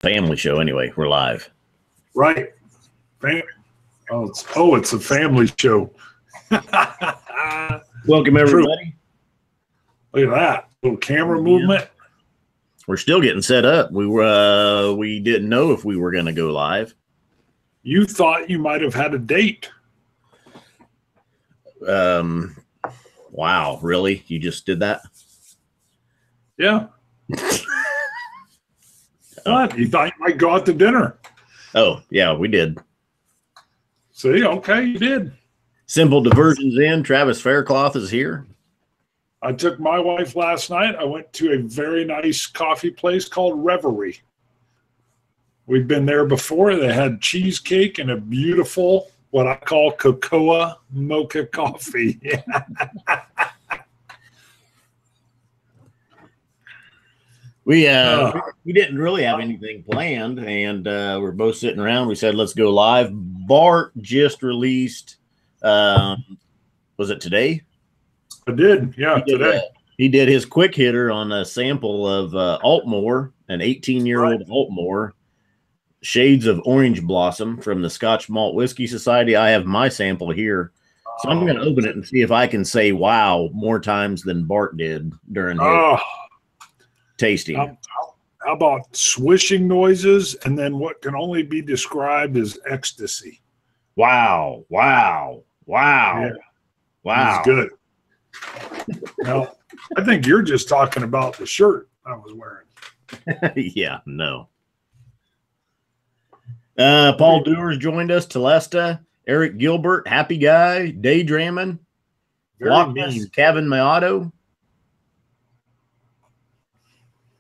Family show anyway. We're live. Right. It's a family show. Welcome, everybody. Look at that. Little camera movement. We're still getting set up. We didn't know if we were going to go live. You thought you might have had a date. Wow, really? You just did that? Yeah. What? You thought you might go out to dinner. Oh, yeah, we did. See, okay, you did. Simple diversions in. Travis Faircloth is here. I took my wife last night. I went to a very nice coffee place called Reverie. We've been there before. They had cheesecake and a beautiful, what I call cocoa mocha coffee. We didn't really have anything planned, and we're both sitting around. We said, let's go live. Bart just released, was it today? I did, yeah, today. He did his quick hitter on a sample of Altmore, an 18-year-old Altmore, Shades of Orange Blossom from the Scotch Malt Whiskey Society. I have my sample here, so I'm going to open it and see if I can say wow more times than Bart did during his tasting. How about swishing noises and then what can only be described as ecstasy? Wow. Yeah. Wow. It's good. Now, I think you're just talking about the shirt I was wearing. Yeah, no. Paul Dewars joined us. Telesta, Eric Gilbert, Happy Guy, Daydreamin', Kevin Maotto.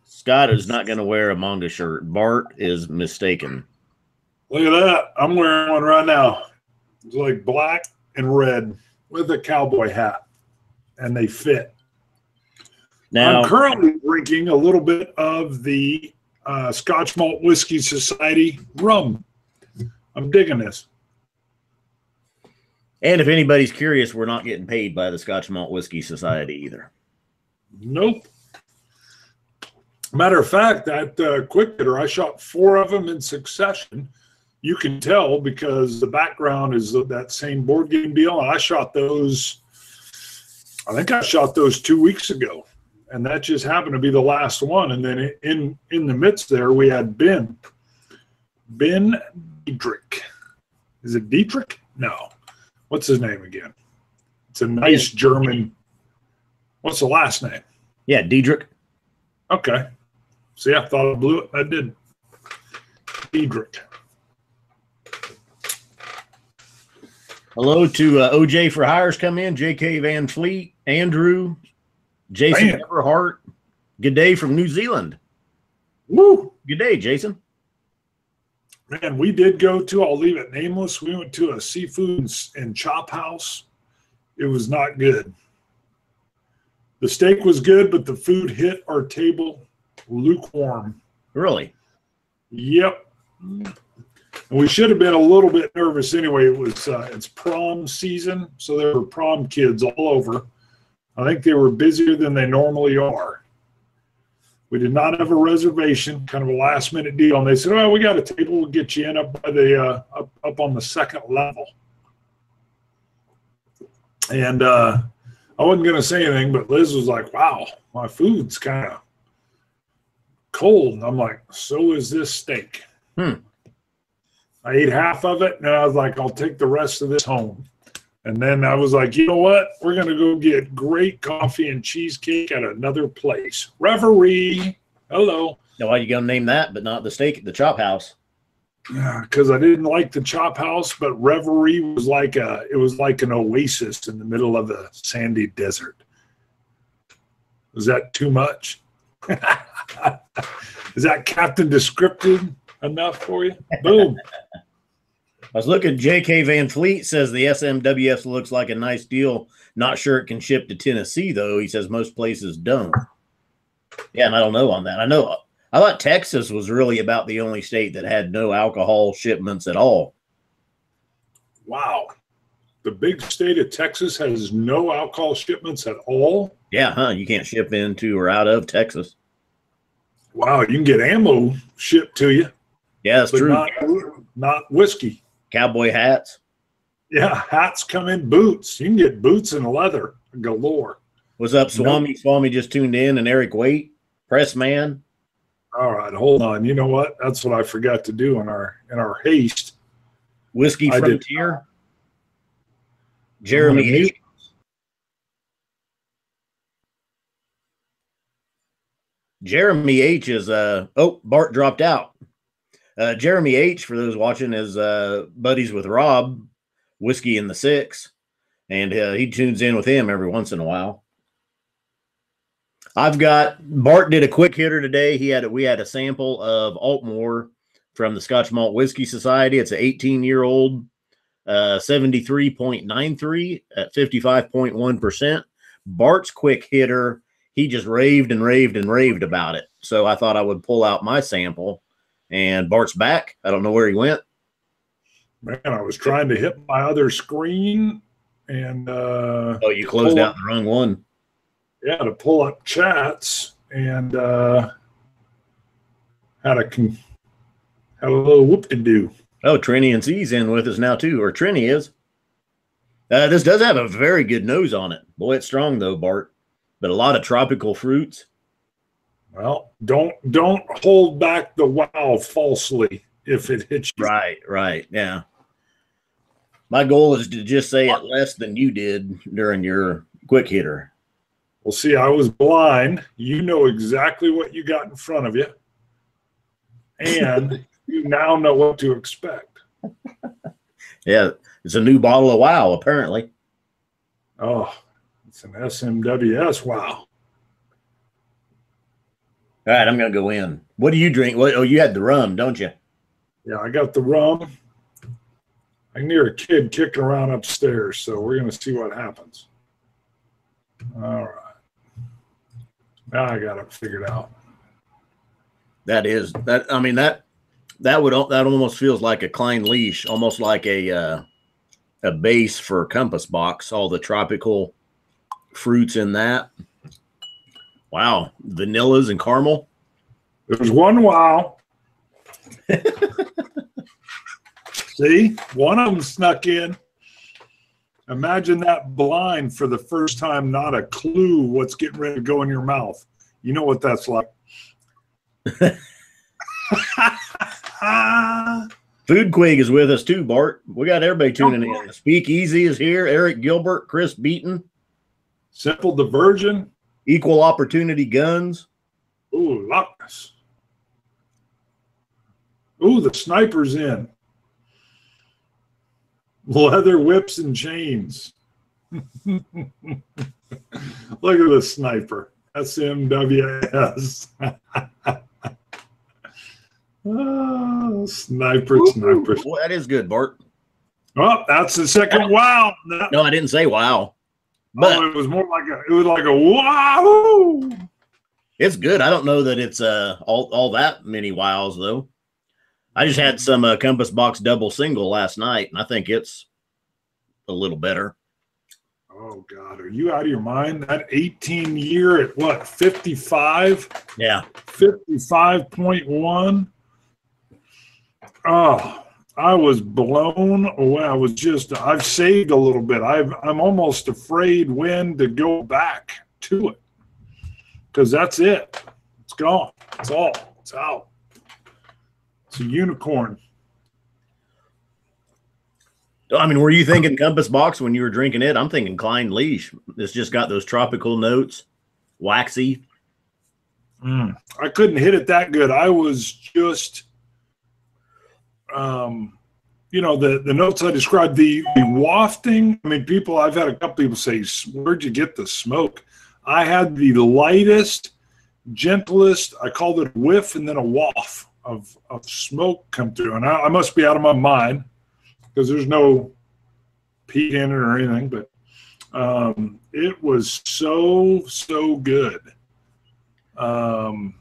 Scott is not going to wear a manga shirt. Bart is mistaken. Look at that. I'm wearing one right now. It's like black and red with a cowboy hat, and they fit. Now, I'm currently drinking a little bit of the Scotch Malt Whiskey Society rum. I'm digging this. And if anybody's curious, we're not getting paid by the Scotch Malt Whiskey Society either. Nope. Matter of fact, that quick hitter, I shot 4 of them in succession. You can tell because the background is that same board game deal. And I shot those, I think I shot those 2 weeks ago. And that just happened to be the last one. And then in the midst there, we had Ben Dietrich. Is it Dietrich? No. What's his name again? It's a nice German. What's the last name? Yeah, Dietrich. Okay. See, I thought I blew it. I did. Dietrich. Hello to OJ for Hires come in. JK Van Fleet, Andrew, Jason Everhart. Good day from New Zealand. Woo! Good day, Jason. Man, we did go to, I'll leave it nameless. We went to a seafood and chop house. It was not good. The steak was good, but the food hit our table lukewarm. Really? Yep. And we should have been a little bit nervous anyway. It was it's prom season, so there were prom kids all over. I think they were busier than they normally are. We did not have a reservation, kind of a last-minute deal, and they said, "Oh, we got a table. We'll get you in up by the up on the second level." And I wasn't going to say anything, but Liz was like, "Wow, my food's kind of cold." And I'm like, "So is this steak." I ate half of it, and I was like, "I'll take the rest of this home." And then I was like, "You know what? We're going to go get great coffee and cheesecake at another place. Reverie." Hello. Now, why are you going to name that, but not the steak at the chop house? Because I didn't like the chop house, but Reverie was like an oasis in the middle of a sandy desert. Was that too much? Is that Captain Descriptive enough for you? Boom. I was looking. JK Van Fleet says the SMWS looks like a nice deal. Not sure it can ship to Tennessee, though. He says most places don't. Yeah, and I don't know on that. I thought Texas was really about the only state that had no alcohol shipments at all. Wow. The big state of Texas has no alcohol shipments at all? Yeah, huh? You can't ship into or out of Texas. Wow, you can get ammo shipped to you. Yeah, that's true. Not whiskey. Cowboy hats. Yeah, hats come in, boots. You can get boots and leather galore. What's up, Swami? Nope. Swami just tuned in, and Eric Waite, press man. All right, hold on. You know what? That's what I forgot to do in our haste. Whiskey Frontier. Jeremy H. Jeremy H is Bart dropped out. Jeremy H, for those watching, is buddies with Rob, Whiskey in the Six, and he tunes in with him every once in a while. Bart did a quick hitter today. We had a sample of Altmore from the Scotch Malt Whiskey Society. It's an 18-year-old, 73.93 at 55.1%. Bart's quick hitter, he just raved and raved and raved about it. So I thought I would pull out my sample. And Bart's back. I don't know where he went. Man, I was trying to hit my other screen and you closed out the wrong one. Yeah, to pull up chats and had a little whoop-de-doo. Oh, Trini and C's in with us now too, or Trini is. This does have a very good nose on it. Boy, it's strong though, Bart. But a lot of tropical fruits. Well, don't hold back the wow falsely if it hits you. Right, yeah. My goal is to just say it less than you did during your quick hitter. Well, see, I was blind. You know exactly what you got in front of you. And you now know what to expect. Yeah, it's a new bottle of wow, apparently. Oh, it's an SMWS wow. All right, I'm going to go in. What do you drink? You had the rum, don't you? Yeah, I got the rum. I can hear a kid kicking around upstairs, so we're going to see what happens. All right. Now I got it figured out. That almost feels like a Klein leash, almost like a base for a compass box, all the tropical fruits in that. Wow, vanillas and caramel. There's one wow. See, one of them snuck in. Imagine that blind for the first time, not a clue what's getting ready to go in your mouth. You know what that's like. Food Quig is with us too, Bart. We got everybody tuning in. Speakeasy is here. Eric Gilbert, Chris Beaton. Simple Diversion. Equal Opportunity Guns. Ooh, Lockness. Ooh, the sniper's in. Leather whips and chains. Look at the sniper. SMWS. Oh, sniper. Well, that is good, Bart. Oh, that's the second wow. No, I didn't say wow. But it was more like a wow. It's good. I don't know that it's all that many wows though. I just had some Compass Box double single last night, and I think it's a little better. Oh God, are you out of your mind? That 18-year at what, 55? Yeah, 55.1. Oh. I was blown away. I've saved a little bit. I'm almost afraid when to go back to it because that's it. It's gone. It's out. It's a unicorn. I mean, were you thinking Compass Box when you were drinking it? I'm thinking Klein Leash. It's just got those tropical notes, waxy. I couldn't hit it that good. I was just... the notes I described, the wafting. I mean, I've had a couple people say, where'd you get the smoke? I had the lightest, gentlest, I called it a whiff and then a waft of smoke come through. And I must be out of my mind because there's no peat in it or anything, but it was so good. Food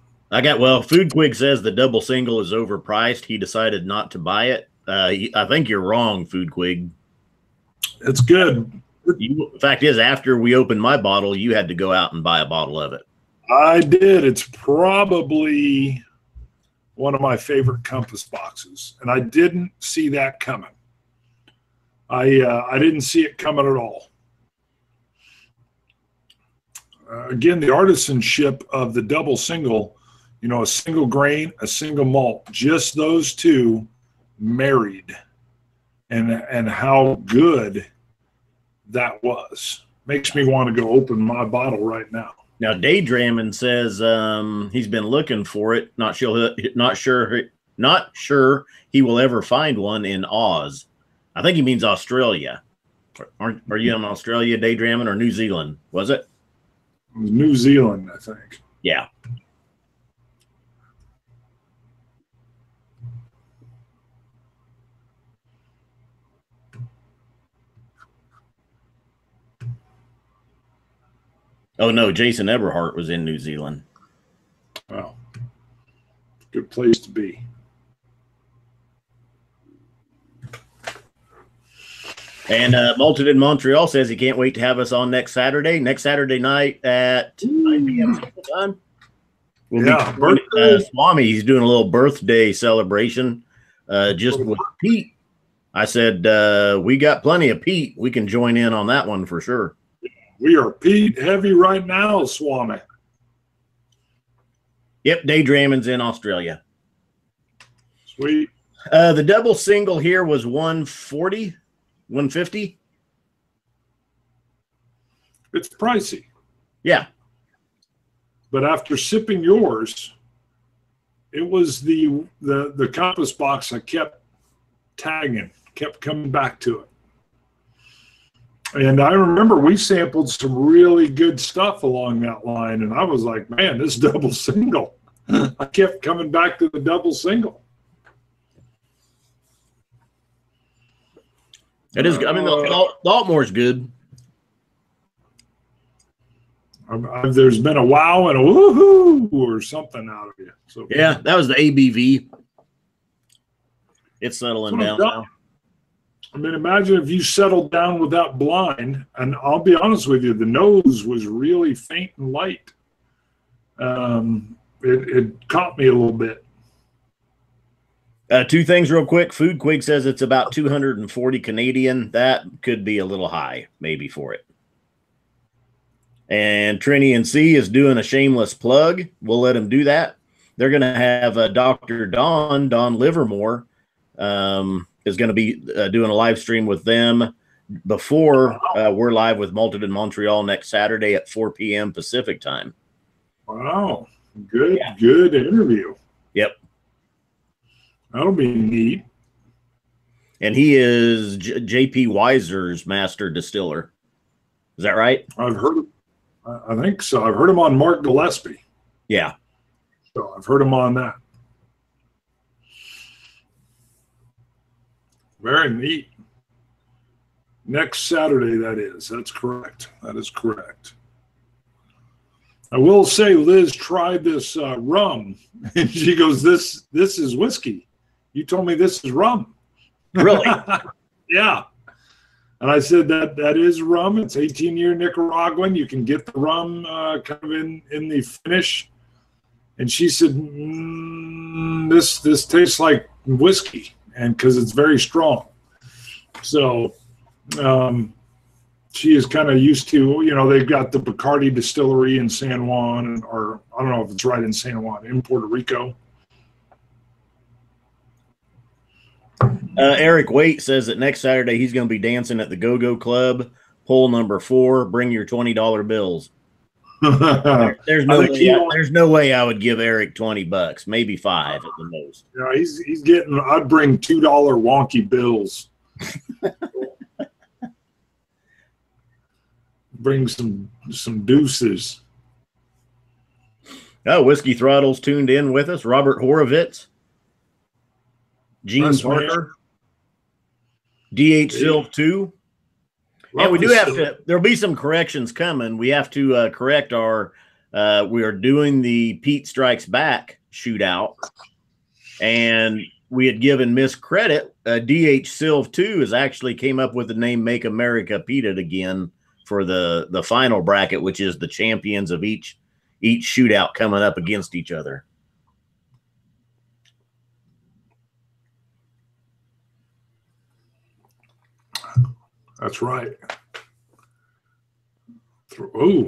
Quig says the double single is overpriced. He decided not to buy it. I think you're wrong, Food Quig. It's good. Fact is, after we opened my bottle, you had to go out and buy a bottle of it. I did. It's probably one of my favorite Compass boxes, and I didn't see that coming. I didn't see it coming at all. Again, the artisanship of the double single, you know, a single grain, a single malt, just those two married, and how good that was. Makes me want to go open my bottle right now. Now, Daydreamin says he's been looking for it. Not sure he will ever find one in Oz. I think he means Australia. Are you in Australia, Daydreamin, or New Zealand? Was it? It was New Zealand, I think. Yeah. Oh, no, Jason Eberhardt was in New Zealand. Wow. Good place to be. And Malted in Montreal says he can't wait to have us on next Saturday night at 9 p.m. Central Time. Swami, he's doing a little birthday celebration just with Pete. I said, we got plenty of Pete. We can join in on that one for sure. We are Pete heavy right now, Swami. Yep, Daydreamin's in Australia. Sweet. The double single here was 140, 150. It's pricey. Yeah. But after sipping yours, it was the Compass box I kept tagging, kept coming back to it. And I remember we sampled some really good stuff along that line, and I was like, man, this double single. I kept coming back to the double single. It is. I mean, the Altmore's good. There's been a wow and a woohoo or something out of you. So yeah, that was the ABV. It's settling down now. I mean, imagine if you settled down with that blind, and I'll be honest with you, the nose was really faint and light. It caught me a little bit. Two things real quick. Food Quig says it's about 240 Canadian. That could be a little high, maybe, for it. And Trini and C is doing a shameless plug. We'll let him do that. They're going to have Dr. Don Livermore, is going to be doing a live stream with them before we're live with Malted in Montreal next Saturday at 4 p.m. Pacific time. Wow. Good interview. Yep. That'll be neat. And he is J.P. Weiser's master distiller. Is that right? I've heard him. I think so. I've heard him on Mark Gillespie. Yeah. So I've heard him on that. Very neat. Next Saturday, that is. That's correct. That is correct. I will say Liz tried this rum, and she goes, this is whiskey. You told me this is rum. Really? Yeah. And I said that is rum. It's 18-year Nicaraguan. You can get the rum kind of in the finish. And she said, this tastes like whiskey, and because it's very strong. So she is kind of used to, you know, they've got the Bacardi distillery in San Juan, or I don't know if it's right in San Juan, in Puerto Rico. Eric Waite says that next Saturday he's going to be dancing at the Go-Go Club, poll number 4. Bring your $20 bills. There's no way I would give Eric $20, maybe $5 at the most. Yeah, he's getting. I'd bring $2 wonky bills. Bring some deuces. Oh, Whiskey Throttle's tuned in with us. Robert Horovitz, Gene Parker, DH Silv 2. And we do have to, there'll be some corrections coming. We have to correct our, we are doing the Pete Strikes Back shootout. And we had given miscredit. DH Silv 2 has actually came up with the name Make America Pete It Again for the final bracket, which is the champions of each each shootout coming up against each other. That's right. Oh,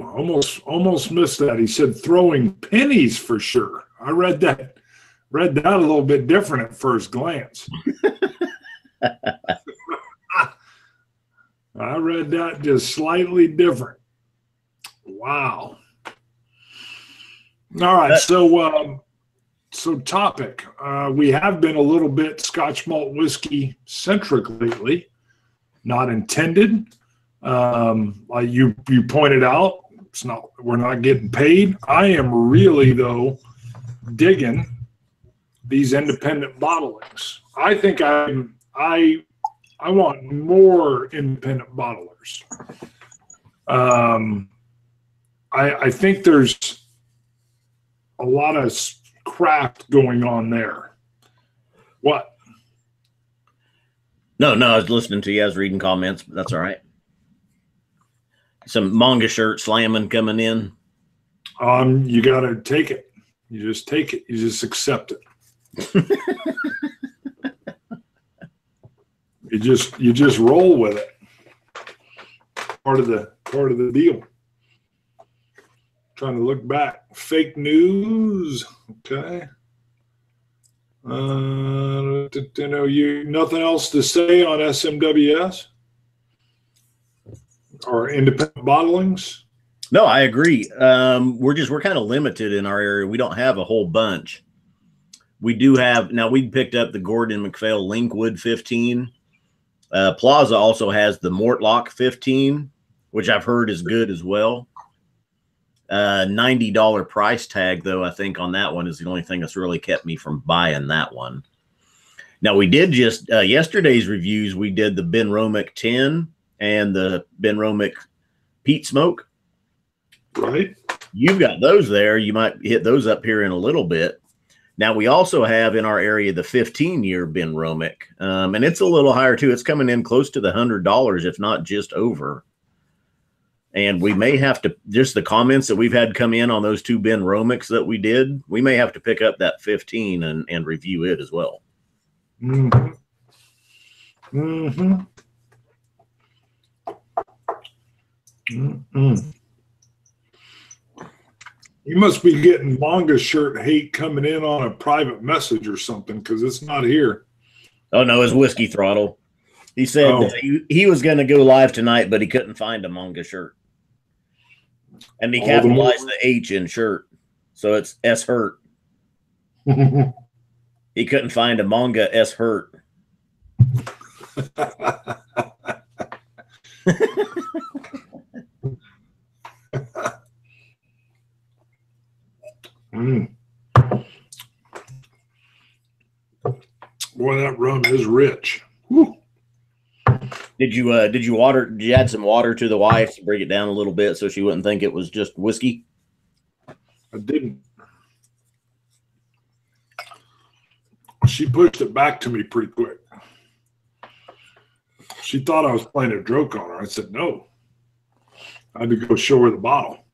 almost missed that. He said throwing pennies for sure. I read that a little bit different at first glance. I read that just slightly different. Wow. All right, so topic. We have been a little bit Scotch malt whiskey centric lately. Not intended. Like you pointed out, we're not getting paid. I am really though digging these independent bottlings. I think I want more independent bottlers. I think there's a lot of craft going on there. What? No, I was listening to you. I was reading comments, but that's all right. Some manga shirt slamming coming in. You got to take it. You just take it. You just accept it. You just roll with it. Part of the deal. Trying to look back. Fake news. Okay. Nothing else to say on SMWS or independent bottlings? No, I agree. We're kind of limited in our area. We don't have a whole bunch. We do have now. We picked up the Gordon MacPhail Linkwood 15. Plaza also has the Mortlock 15, which I've heard is good as well. $90 price tag, though, I think on that one is the only thing that's really kept me from buying that one. Now, we did just yesterday's reviews. We did the Ben Romick 10 and the Ben Romick Peat Smoke. Right. You've got those there. You might hit those up here in a little bit. Now, we also have in our area the 15-year Ben Romick, and it's a little higher, too. It's coming in close to the $100, if not just over. And we may have to, just the comments that we've had come in on those two Ben Romicks that we did, we may have to pick up that 15 and review it as well. Mm-hmm. Mm-hmm. Mm-hmm. You must be getting manga shirt hate coming in on a private message or something, because it's not here. Oh, no, it's Whiskey Throttle. He said he was going to go live tonight, but he couldn't find a manga shirt. And he capitalized the H in shirt. So it's S Hurt. He couldn't find a manga S Hurt. Boy, that rum is rich. Whew. Did you add some water to the wife to bring it down a little bit so she wouldn't think it was just whiskey? I didn't. She pushed it back to me pretty quick. She thought I was playing a joke on her. I said no. I had to go show her the bottle.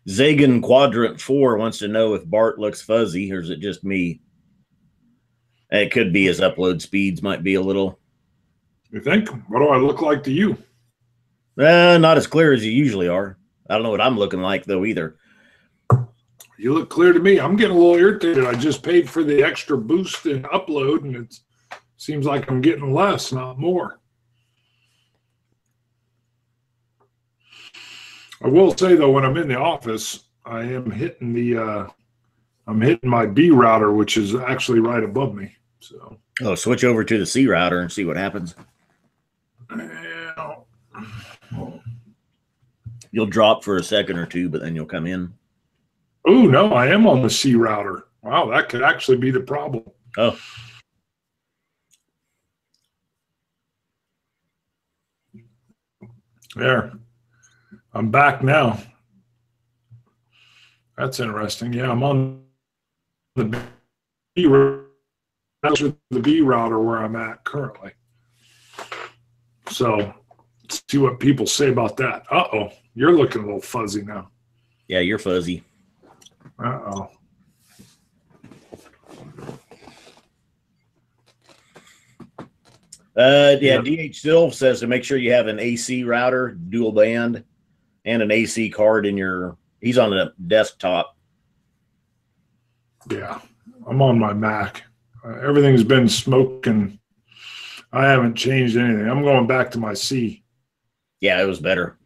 Zagan Quadrant 4 wants to know if Bart looks fuzzy, or is it just me? It could be his upload speeds might be a little. You think? What do I look like to you? Not as clear as you usually are. I don't know what I'm looking like, though, either. You look clear to me. I'm getting a little irritated. I just paid for the extra boost in upload, and it seems like I'm getting less, not more. I will say, though, when I'm in the office, I am hitting I'm hitting my B router, which is actually right above me. So. Oh, switch over to the C router and see what happens. You'll drop for a second or two, but then you'll come in. Oh, no, I am on the C router. Wow, that could actually be the problem. Oh. There. I'm back now. That's interesting. Yeah, I'm on the B router. That's the B router where I'm at currently. So let's see what people say about that. Uh-oh, you're looking a little fuzzy now. Yeah, you're fuzzy. Uh-oh. Yeah, DH Silv says to make sure you have an AC router, dual band, and an AC card in your. He's on a desktop. Yeah, I'm on my Mac. Everything's been smoking. I haven't changed anything. I'm going back to my C. Yeah, it was better.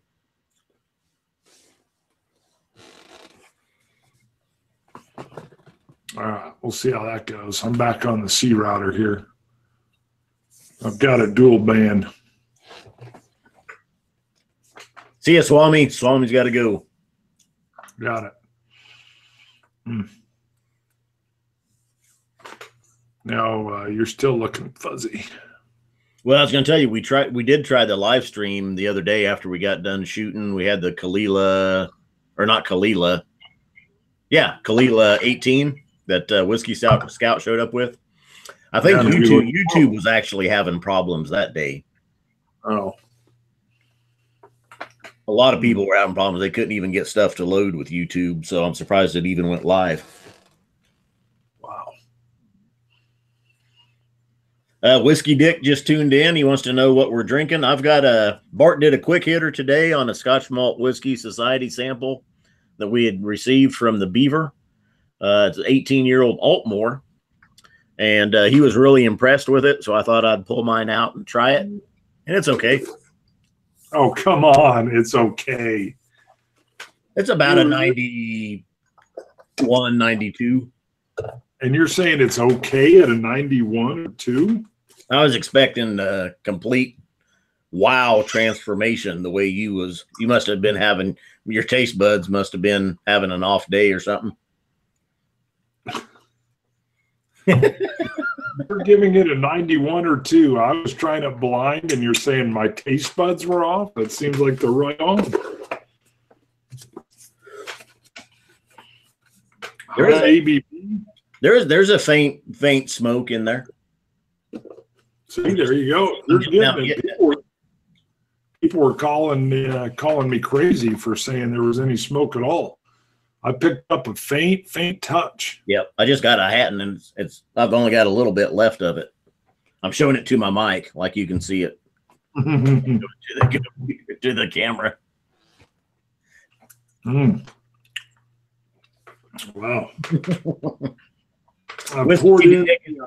All right, we'll see how that goes. I'm back on the C router here. I've got a dual band. See ya, Swami. Swami's got to go. Got it. Now you're still looking fuzzy. Well, I was going to tell you, we did try the live stream the other day after we got done shooting. We had the Kalila, or not Kalila. Yeah, Kalila 18 that Whiskey Scout showed up with. I think YouTube was actually having problems that day. Oh. A lot of people were having problems. They couldn't even get stuff to load with YouTube, so I'm surprised it even went live. Wow. Whiskey Dick just tuned in. He wants to know what we're drinking. I've got Bart did a quick hitter today on a Scotch Malt Whiskey Society sample that we had received from the Beaver. It's an 18-year-old Altmore, and he was really impressed with it, so I thought I'd pull mine out and try it, and it's okay. Oh, come on. It's okay. It's about a 91, 92. And you're saying it's okay at a 91 or 2? I was expecting a complete wow transformation the way you must have been having, your taste buds must have been having an off day or something. You're giving it a 91 or 2. I was trying it blind, and you're saying my taste buds were off? That seems like they're right on. There's a faint smoke in there. See, there you go. People were calling me crazy for saying there was any smoke at all. I picked up a faint touch. Yep, I just got a hat, and I've only got a little bit left of it. I'm showing it to my mic, like you can see it to the camera. Wow.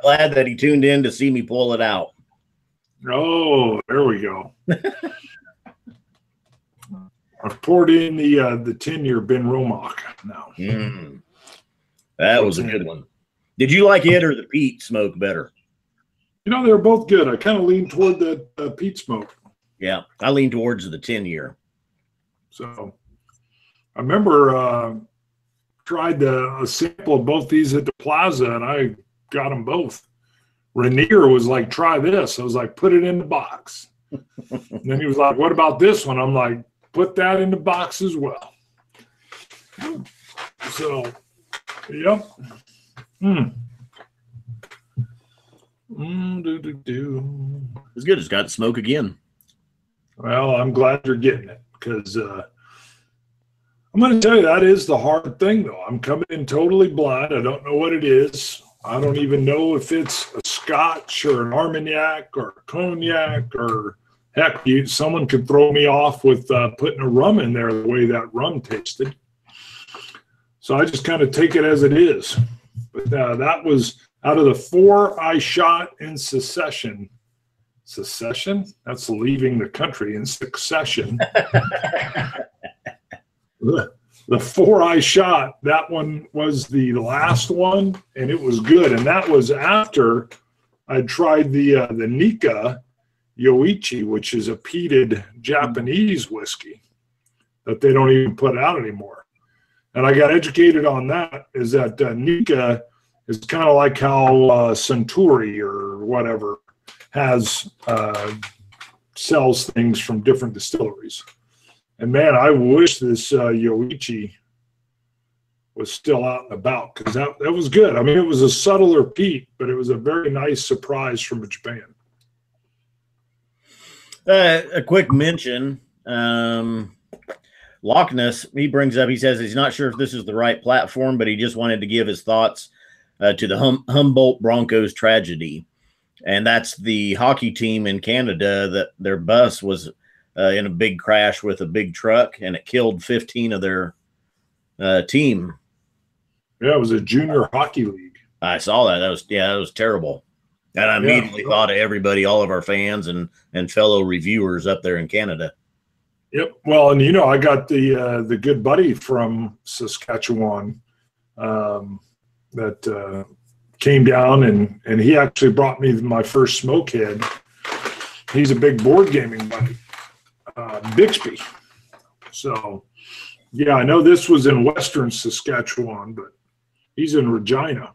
Glad that he tuned in to see me pull it out. Oh, there we go. I've poured in the 10-year Ben Romack now. That was a good one. Did you like it or the peat smoke better? You know, they were both good. I kind of leaned toward the peat smoke. Yeah, I leaned towards the 10-year. So I remember tried a sample of both these at the plaza, and I got them both. Rainier was like, try this. I was like, put it in the box. And then he was like, what about this one? I'm like, put that in the box as well. So, yep. It's good. It's got smoke again. Well, I'm glad you're getting it, because I'm going to tell you, that is the hard thing, though. I'm coming in totally blind. I don't know what it is. I don't even know if it's a Scotch or an Armagnac or a Cognac, or heck, someone could throw me off with putting a rum in there the way that rum tasted. So I just kind of take it as it is. But that was out of the 4 I shot in succession. Secession? That's leaving the country in succession. The 4 I shot, that one was the last one, and it was good. And that was after I tried the Nika Yoichi, which is a peated Japanese whiskey that they don't even put out anymore. And I got educated on that, is that Nika is kind of like how Suntory or whatever sells things from different distilleries. And man, I wish this Yoichi was still out and about, because that was good. I mean, it was a subtler peat, but it was a very nice surprise from Japan. A quick mention. Loch Ness, he brings up, he says he's not sure if this is the right platform, but he just wanted to give his thoughts to the Humboldt Broncos tragedy. And that's the hockey team in Canada that their bus was in a big crash with a big truck, and it killed 15 of their team. Yeah, it was a junior hockey league. I saw that. That was terrible. And I immediately thought of everybody, all of our fans and fellow reviewers up there in Canada. Yep. Well, and I got the good buddy from Saskatchewan that came down, and he actually brought me my first smokehead. He's a big board gaming buddy, Bixby. So, yeah, I know this was in Western Saskatchewan, but he's in Regina.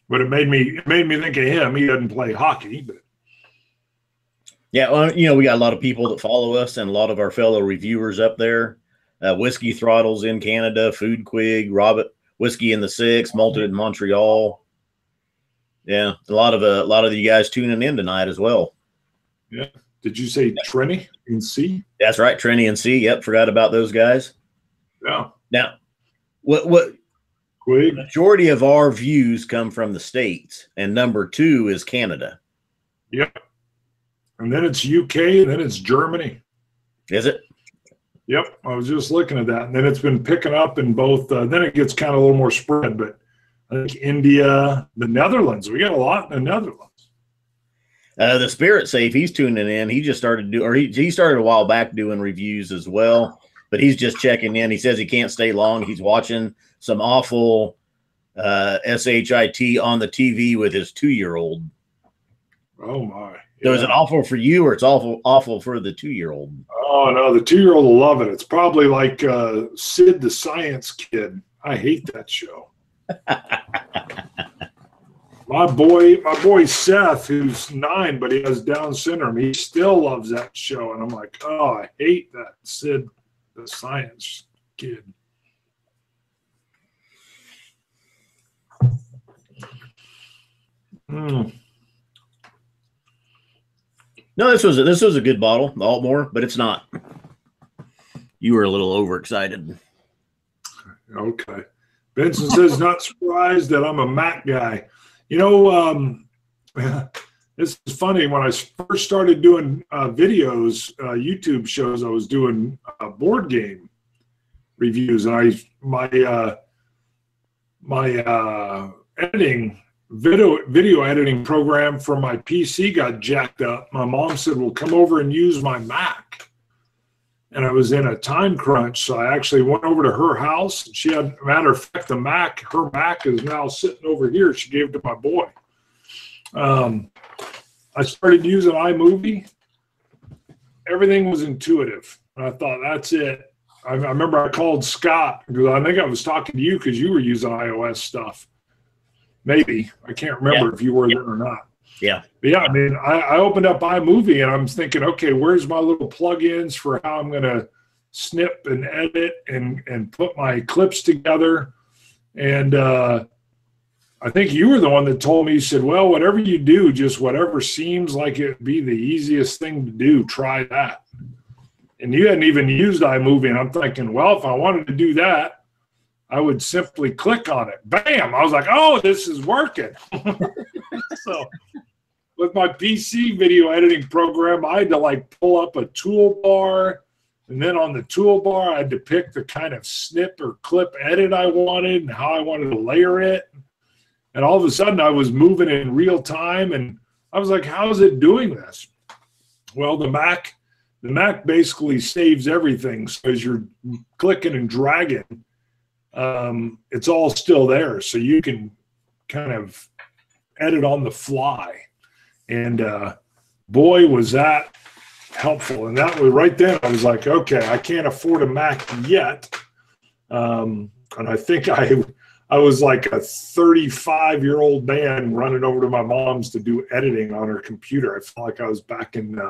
But it made me think of him. He doesn't play hockey, but yeah, well, we got a lot of people that follow us and a lot of our fellow reviewers up there. Whiskey Throttles in Canada, Food Quig, Robert Whiskey in the Six, Malted in Montreal. Yeah, a lot of you guys tuning in tonight as well. Yeah. Did you say Trini in C? That's right, Trini and C. Yep, forgot about those guys. Yeah. Now, what Quig? the majority of our views come from the States, and number 2 is Canada. Yep. And then it's UK, and then it's Germany. Is it? Yep. I was just looking at that. And then it's been picking up in both. Then it gets kind of a little more spread, but I think India, the Netherlands. We got a lot in the Netherlands. The Spirit Safe, he's tuning in. He just started he started a while back doing reviews as well, but he's just checking in. He says he can't stay long. He's watching some awful SHIT on the TV with his 2-year-old. Oh my! So is it awful for you, or it's awful for the 2-year-old? Oh no, the 2-year-old will love it. It's probably like Sid the Science Kid. I hate that show. My boy Seth, who's 9, but he has Down syndrome, he still loves that show. And I'm like, oh, I hate that Sid the Science Kid. No, this was a good bottle, the Altmore, but it's not. You were a little overexcited. Okay. Benson says, not surprised that I'm a Mac guy. This is funny. When I first started doing videos, YouTube shows, I was doing board game reviews, and my editing video editing program for my PC got jacked up. My mom said, well, come over and use my Mac. And I was in a time crunch, so I actually went over to her house. She had, matter of fact, her Mac is now sitting over here. She gave it to my boy. I started using iMovie. Everything was intuitive. And I thought, that's it. I remember I called Scott, because I think I was talking to you because you were using iOS stuff. Maybe. I can't remember if you were there or not. Yeah. But yeah, I mean, I opened up iMovie and I'm thinking, okay, where's my little plugins for how I'm going to snip and edit and put my clips together? And I think you were the one that told me, you said, well, whatever you do, just whatever seems like it'd be the easiest thing to do, try that. And you hadn't even used iMovie. And I'm thinking, well, if I wanted to do that, I would simply click on it. Bam! I was like, oh, this is working. So with my PC video editing program, I had to pull up a toolbar. And then on the toolbar, I had to pick the kind of snip or clip edit I wanted and how I wanted to layer it. And all of a sudden, I was moving in real time. And I was like, how is it doing this? Well, the Mac basically saves everything. So as you're clicking and dragging, it's all still there. So you can kind of edit on the fly. And boy, was that helpful. And that was right then, I was like, okay, I can't afford a Mac yet. And I think I was like a 35-year-old man running over to my mom's to do editing on her computer. I felt like I was back in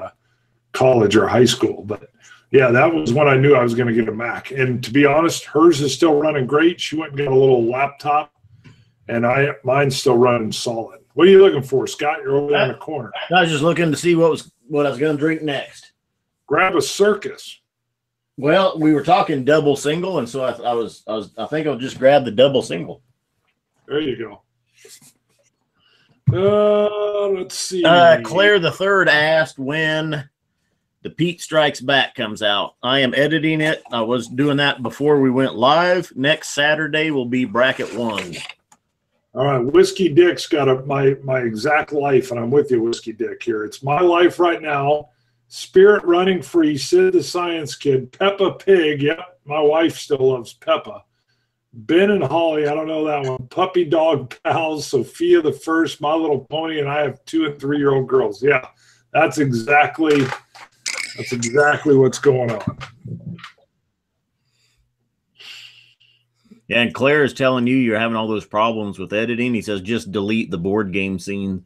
college or high school. But yeah, that was when I knew I was going to get a Mac. And to be honest, hers is still running great. She went and got a little laptop, and mine's still running solid. What are you looking for, Scott? You're over there in the corner. I was just looking to see what I was going to drink next. Grab a Circus. Well, we were talking double single, and so I think I'll just grab the double single. There you go. Let's see. Claire the Third asked when the Pete Strikes Back comes out. I am editing it. I was doing that before we went live. Next Saturday will be bracket 1. All right, Whiskey Dick's got my exact life, and I'm with you, Whiskey Dick, here. It's my life right now. Spirit Running Free, Sid the Science Kid, Peppa Pig. Yep, my wife still loves Peppa. Ben and Holly, I don't know that one. Puppy Dog Pals, Sophia the First, My Little Pony, and I have 2- and 3-year-old girls. Yeah, that's exactly what's going on. Yeah, and Claire is telling you you're having all those problems with editing. He says just delete the board game scene.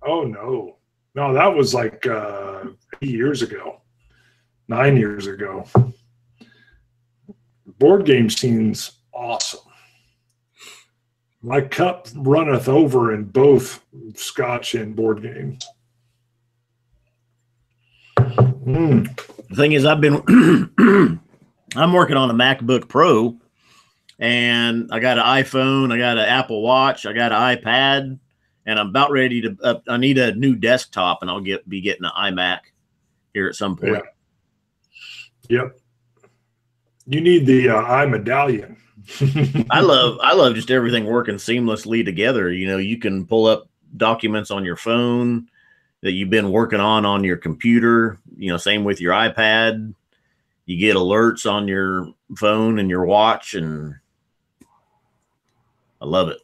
Oh, no. No, that was like 8 years ago, 9 years ago. Board game scene's awesome. My cup runneth over in both Scotch and board games. The thing is, I'm working on a MacBook Pro, and I got an iPhone, I got an Apple Watch, I got an iPad, and I'm about ready to. I need a new desktop, and I'll be getting an iMac here at some point. Yeah. Yep. You need the iMedallion. I love just everything working seamlessly together. You know, you can pull up documents on your phone that you've been working on your computer. You know, same with your iPad. You get alerts on your phone and your watch, and I love it.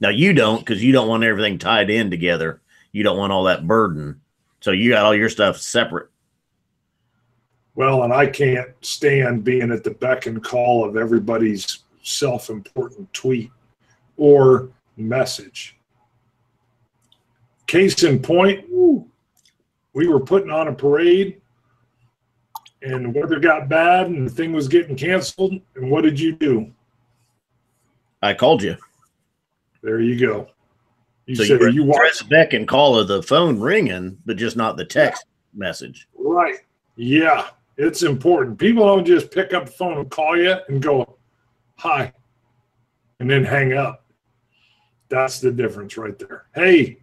Now you don't, because you don't want everything tied in together. You don't want all that burden. So you got all your stuff separate. Well, and I can't stand being at the beck and call of everybody's self-important tweet or message. Case in point, we were putting on a parade, and the weather got bad, and the thing was getting canceled. And what did you do? I called you. There you go. You so said you watched the beck and call of the phone ringing, but just not the text message. Right. Yeah. It's important. People don't just pick up the phone and call you and go, hi, and then hang up. That's the difference right there. Hey,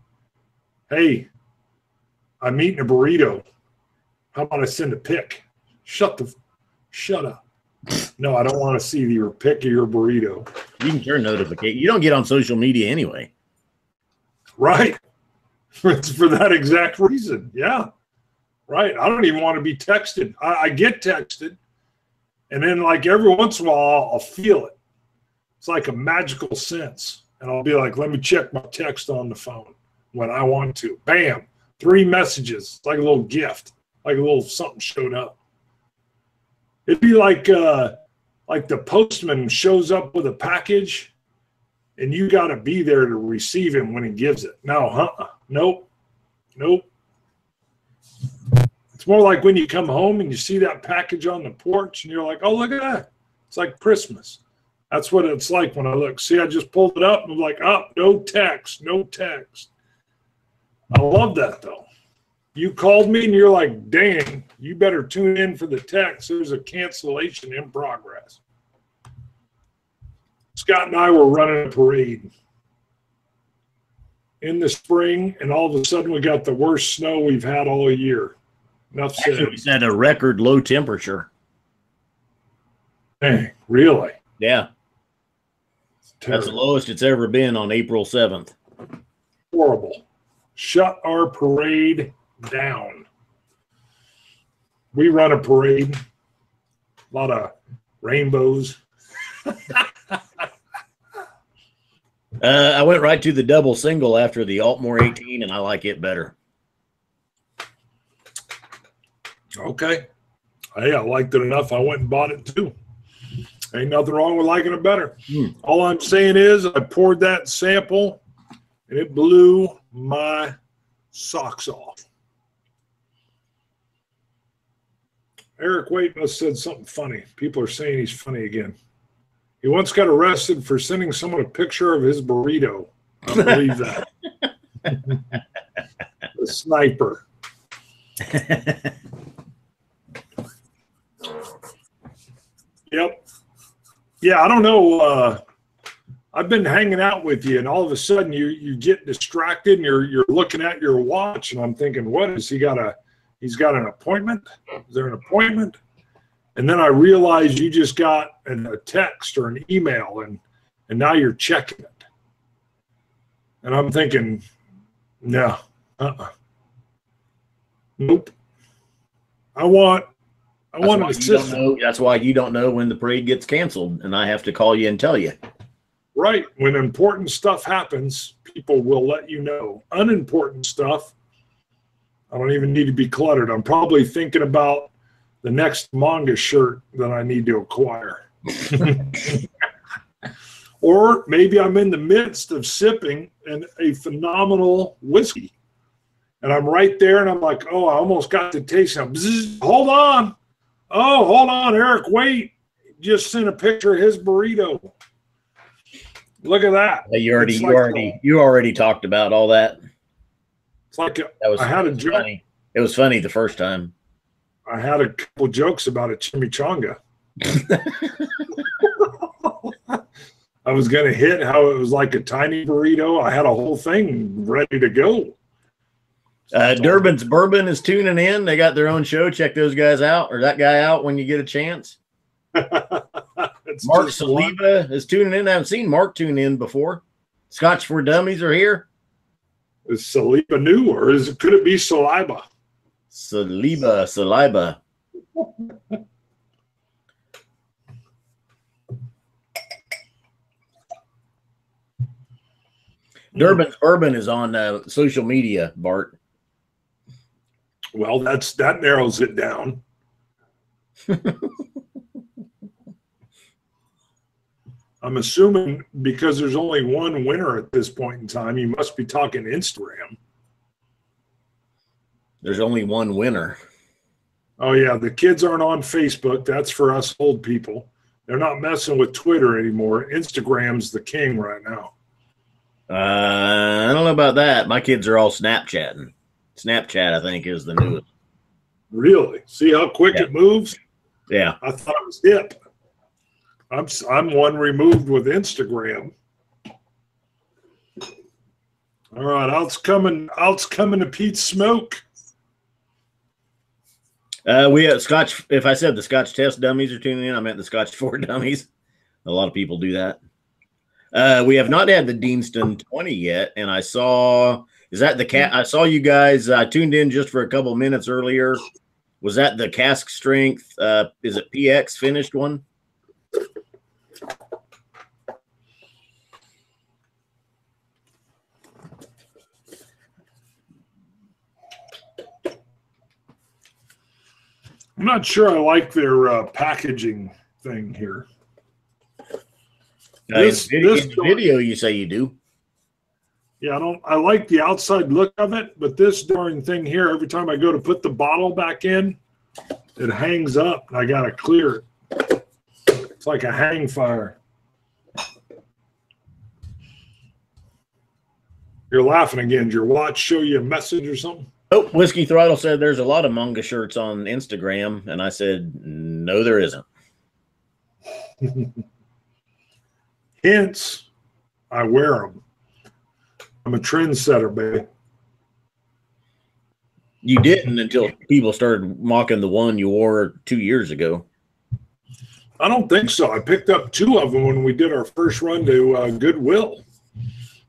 I'm eating a burrito. How about I send a pic? Shut up. No, I don't want to see your pic of your burrito. You can turn notification. You don't get on social media anyway. Right. It's for that exact reason. Yeah. Right. I don't even want to be texted. I get texted, and then like every once in a while I'll feel it. It's like a magical sense. And I'll be like, let me check my text on the phone when I want to. Bam. 3 messages. It's like a little gift. Like a little something showed up. It'd be like the postman shows up with a package, and you got to be there to receive him when he gives it. No, Nope. It's more like when you come home and you see that package on the porch and you're like, oh, look at that. It's like Christmas. That's what it's like when I look. See, I just pulled it up and I'm like, oh, no text. I love that, though. You called me and you're like, dang, you better tune in for the text. There's a cancellation in progress. Scott and I were running a parade in the spring, and all of a sudden we got the worst snow we've had all year. Enough said. Actually, we set a record low temperature. Dang, really? Yeah. That's the lowest it's ever been on April 7th. Horrible. Shut our parade down. We run a parade. A lot of rainbows. I went right to the double single after the Altmore 18, and I like it better. Okay. Hey, I liked it enough. I went and bought it too. Ain't nothing wrong with liking it better. All I'm saying is I poured that sample, and it blew my socks off. Eric Waitman said something funny. People are saying he's funny again. He once got arrested for sending someone a picture of his burrito. I believe that. The sniper. Yeah, I don't know. I've been hanging out with you, and all of a sudden you get distracted, and you're looking at your watch, and I'm thinking, what is he got he's got an appointment? Is there an appointment? And then I realize you just got a text or an email, and now you're checking it. And I'm thinking, no, nope. I want an assistant. That's why you don't know when the parade gets canceled, and I have to call you and tell you. Right. When important stuff happens, people will let you know. Unimportant stuff, I don't even need to be cluttered. I'm probably thinking about the next manga shirt that I need to acquire. Or maybe I'm in the midst of sipping a phenomenal whiskey. And I'm right there, and I'm like, oh, I almost got to taste some. Bzz, hold on. Oh, hold on, Eric, wait. Just sent a picture of his burrito. Look at that. You already talked about all that. It's like I had a joke. Funny. It was funny the first time. I had a couple jokes about a chimichanga. I was going to hit how it was like a tiny burrito. I had a whole thing ready to go. Durban's Bourbon is tuning in. They got their own show. Check those guys out, or that guy out when you get a chance. Mark Saliba is tuning in. I haven't seen Mark tune in before. Scotch for Dummies are here. Is Saliba new, or could it be Saliba? Saliba. Durban's Bourbon is on social media, Bart. Well, that narrows it down. I'm assuming because there's only one winner at this point in time, you must be talking Instagram. There's only one winner. Oh, yeah. The kids aren't on Facebook. That's for us old people. They're not messing with Twitter anymore. Instagram's the king right now. I don't know about that. My kids are all Snapchatting. Snapchat, I think, is the newest. Really? See how quick it moves? Yeah. I thought it was hip. I'm one removed with Instagram. All right, out's coming to Pete's Smoke. We have Scotch. If I said the Scotch Test Dummies are tuning in, I meant the Scotch 4 Dummies. A lot of people do that. We have not had the Deanston 20 yet, and I saw I saw you guys. I tuned in just for a couple minutes earlier. Was that the cask strength? Is it PX finished one? I'm not sure I like their packaging thing here. This video, you say you do. Yeah, I like the outside look of it, but this darn thing here, every time I go to put the bottle back in, it hangs up, and I got to clear it. It's like a hang fire. You're laughing again. Did your watch show you a message or something? Oh, Whiskey Throttle said there's a lot of manga shirts on Instagram, and I said, no, there isn't. Hence, I wear them. I'm a trendsetter, baby. You didn't until people started mocking the one you wore 2 years ago. I don't think so. I picked up 2 of them when we did our first run to Goodwill.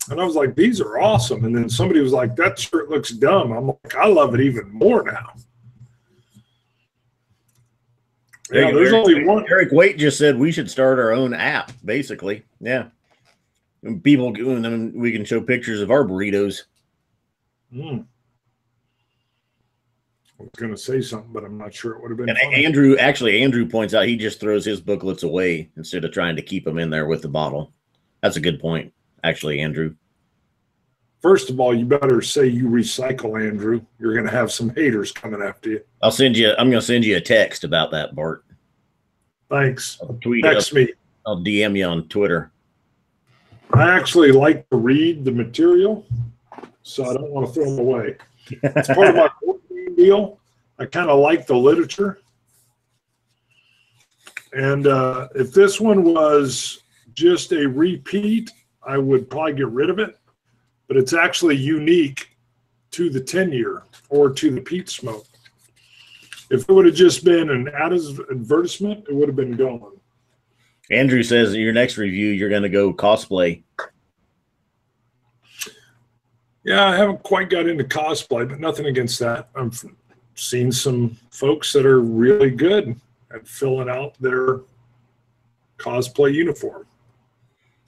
And I was like, these are awesome. And then somebody was like, that shirt looks dumb. I'm like, I love it even more now. Yeah, there's only one. Eric Waite just said we should start our own app, basically. Yeah. And people, and then we can show pictures of our burritos. I was going to say something, but I'm not sure it would have been funny. Andrew points out he just throws his booklets away instead of trying to keep them in there with the bottle. That's a good point, actually, Andrew. First of all, you better say you recycle, Andrew. You're going to have some haters coming after you. I'm going to send you a text about that, Bart. Thanks. Text me. I'll DM you on Twitter. I actually like to read the material, so I don't want to throw them away. It's part of my deal. I kind of like the literature. And if this one was just a repeat, I would probably get rid of it. But it's actually unique to the 10-year or to the peat smoke. If it would have just been an advertisement, it would have been gone. Andrew says in your next review, you're going to go cosplay. Yeah, I haven't quite got into cosplay, but nothing against that. I've seen some folks that are really good at filling out their cosplay uniform.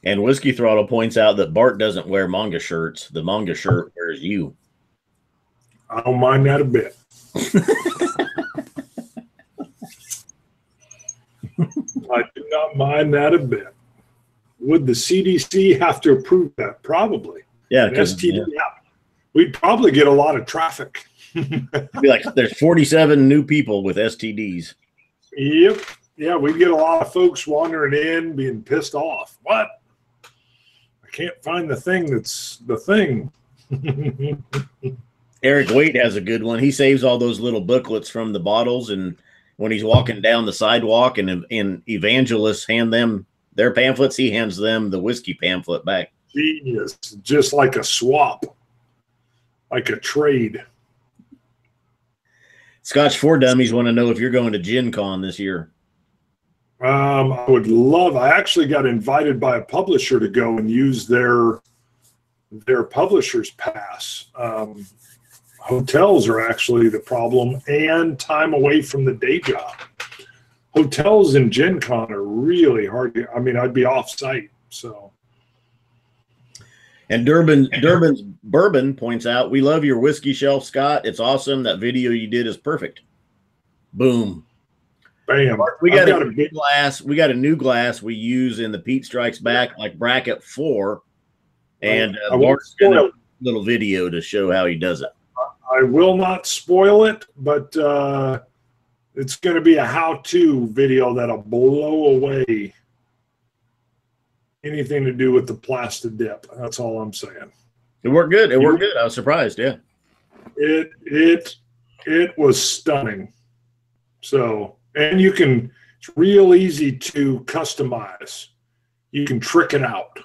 And Whiskey Throttle points out that Bart doesn't wear manga shirts. The manga shirt wears you. I don't mind that a bit. I do not mind that a bit. Would the CDC have to approve that? Probably. Yeah, because we'd probably get a lot of traffic. Be like, there's 47 new people with STDs. Yep. Yeah, we'd get a lot of folks wandering in, being pissed off. What? I can't find the thing that's the thing. Eric Waite has a good one. He saves all those little booklets from the bottles, and when he's walking down the sidewalk and evangelists hand them their pamphlets, he hands them the whiskey pamphlet back. Genius. Just like a swap, like a trade. Scotch for Dummies want to know if you're going to Gen Con this year. I would love. I actually got invited by a publisher to go and use their publisher's pass. Hotels are actually the problem, and time away from the day job. Hotels in Gen Con are really hard. I mean, I'd be off site. So. And Durban's Bourbon points out, we love your whiskey shelf, Scott. It's awesome. That video you did is perfect. Boom. Bam. We got a new glass. We got a new glass we use in the Pete Strikes Back, like bracket 4. And Mark's got a little video to show how he does it. I will not spoil it, but it's going to be a how-to video that'll blow away anything to do with the plastic dip. That's all I'm saying. It worked good. It worked good. I was surprised. Yeah. It was stunning. So, and it's real easy to customize. You can trick it out.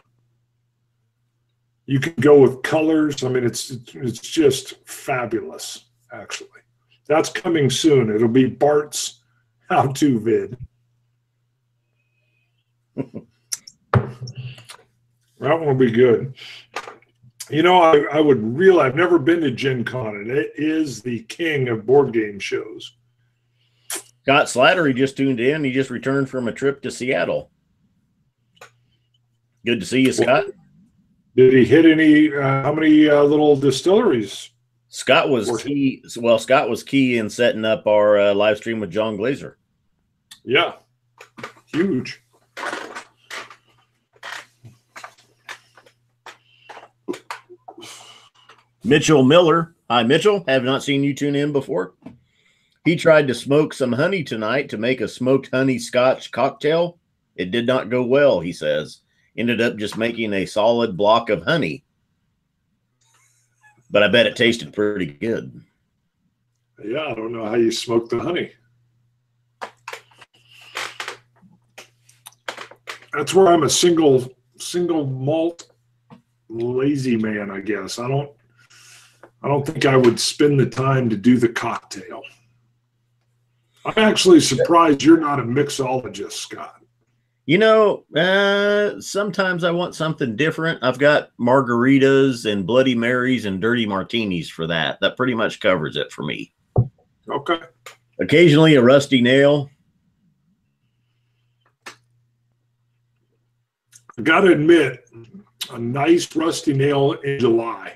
You can go with colors. I mean, it's just fabulous, actually. That's coming soon. It'll be Bart's how-to vid. That one will be good. You know, I would really, I've never been to Gen Con, and it is the king of board game shows. Scott Slattery just tuned in. He just returned from a trip to Seattle. Good to see you, Scott. Did he hit any, how many little distilleries? Scott was key. Well, Scott was key in setting up our live stream with John Glazer. Yeah. Huge. Mitchell Miller. Hi, Mitchell. Have not seen you tune in before. He tried to smoke some honey tonight to make a smoked honey scotch cocktail. It did not go well, he says. Ended up just making a solid block of honey. But I bet it tasted pretty good. Yeah, I don't know how you smoke the honey. That's where I'm a single malt lazy man, I guess. I don't think I would spend the time to do the cocktail. I'm actually surprised you're not a mixologist, Scott. You know, sometimes I want something different. I've got margaritas and Bloody Marys and dirty martinis for that. That pretty much covers it for me. Okay. Occasionally a rusty nail. I got to admit, a nice rusty nail in July.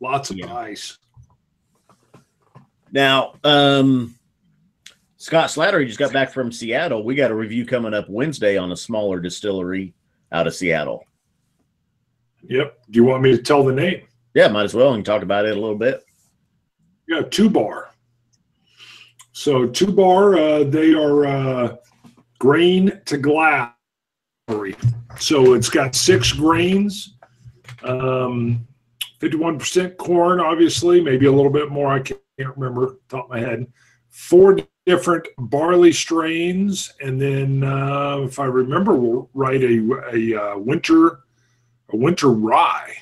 Lots of ice. Now, Scott Slattery just got back from Seattle. We got a review coming up Wednesday on a smaller distillery out of Seattle. Yep. Do you want me to tell the name? Yeah, might as well, and talk about it a little bit. Yeah, 2 Bar. So 2 Bar, they are grain to glass. So it's got 6 grains, 51% corn, obviously, maybe a little bit more. I can't remember off the top of my head. 4 different barley strains, and then if I remember right, a winter rye,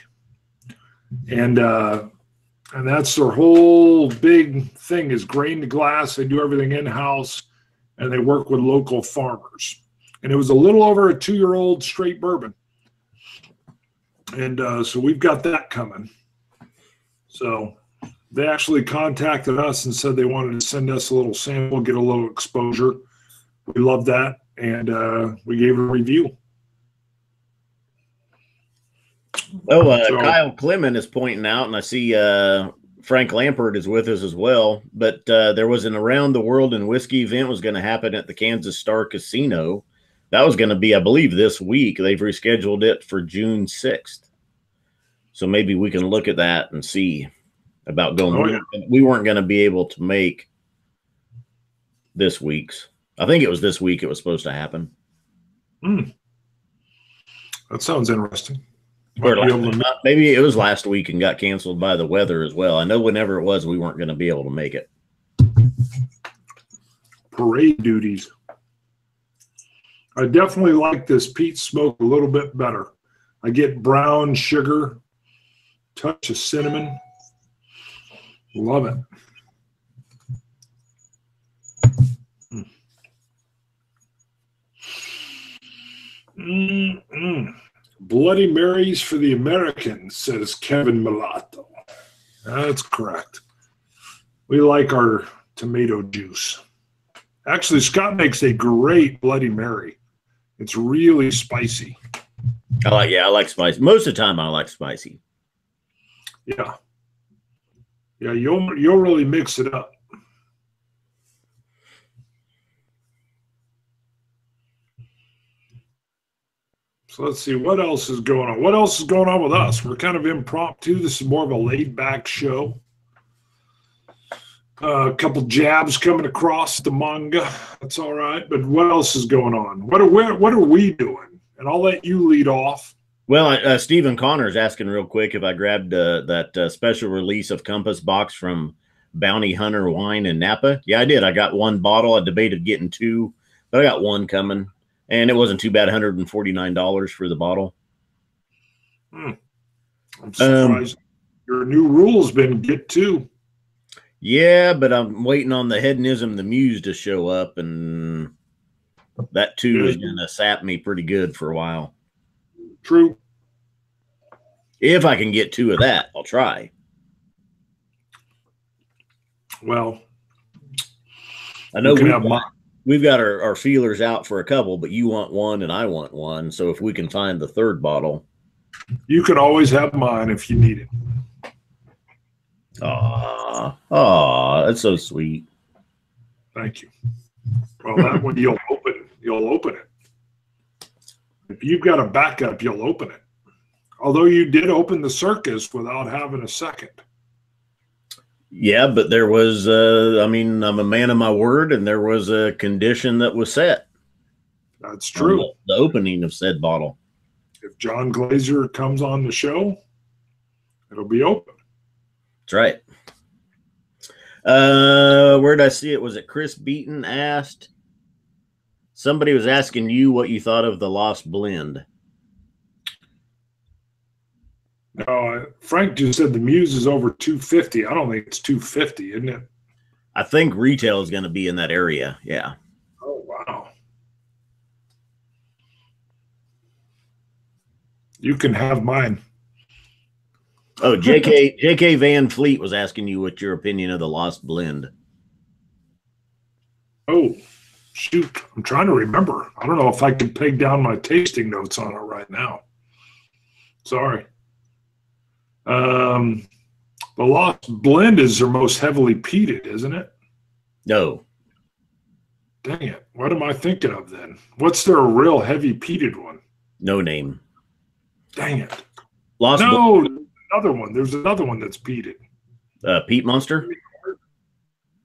and that's their whole big thing is grain to glass. They do everything in house, and they work with local farmers. And it was a little over a 2-year-old straight bourbon, and so we've got that coming. So they actually contacted us and said they wanted to send us a little sample, get a little exposure. We love that, and we gave it a review. Oh, Kyle Clement is pointing out, and I see Frank Lampert is with us as well, but there was an Around the World in Whiskey event was going to happen at the Kansas Star Casino. That was going to be, I believe, this week. They've rescheduled it for June 6th. So maybe we can look at that and see about going. Oh, yeah. We weren't going to be able to make this week's. I think it was this week it was supposed to happen. That sounds interesting. Maybe it was last week and got canceled by the weather as well. I know whenever it was, we weren't going to be able to make it. Parade duties. I definitely like this peat smoke a little bit better. I get brown sugar, touch of cinnamon. Love it. Bloody Marys for the Americans, says Kevin Mulatto. That's correct. We like our tomato juice. Actually, Scott makes a great Bloody Mary. It's really spicy. I like spicy. Most of the time I like spicy. Yeah. Yeah, you'll really mix it up. So let's see what else is going on. What else is going on with us? We're kind of impromptu. This is more of a laid-back show. A couple jabs coming across the manga. That's all right. But what else is going on? What are we doing? And I'll let you lead off. Well, Stephen Connor is asking real quick if I grabbed that special release of Compass box from Bounty Hunter Wine in Napa. Yeah, I did. I got one bottle. I debated getting two, but I got one coming. And it wasn't too bad, $149 for the bottle. I'm surprised. Your new rule's been get two. Yeah, but I'm waiting on the Hedonism, the Muse to show up, and that too is going to sap me pretty good for a while. True. If I can get two of that, I'll try. Well, I know we've got our feelers out for a couple, but you want one and I want one. So if we can find the third bottle. You can always have mine if you need it. That's so sweet. Thank you. Well, that one you'll open it. If you've got a backup, you'll open it. Although you did open the Circus without having a second. Yeah, but there was, I'm a man of my word, and there was a condition that was set. That's true. The opening of said bottle. If John Glazer comes on the show, it'll be open. That's right. Where did I see it? Was it Chris Beaton asked? Somebody was asking you what you thought of the Lost Blend. No, Frank just said the Muse is over $250. I don't think it's $250, isn't it? I think retail is going to be in that area. Yeah. Oh, wow. You can have mine. Oh, JK Van Fleet was asking you what your opinion of the Lost Blend. Oh, shoot. I'm trying to remember. I don't know if I can peg down my tasting notes on it right now. Sorry. The Lost Blend is their most heavily peated, isn't it? No. Dang it. What am I thinking of then? What's their real heavy peated one? No name. Dang it. Another one. There's another one that's peated. Peat Monster?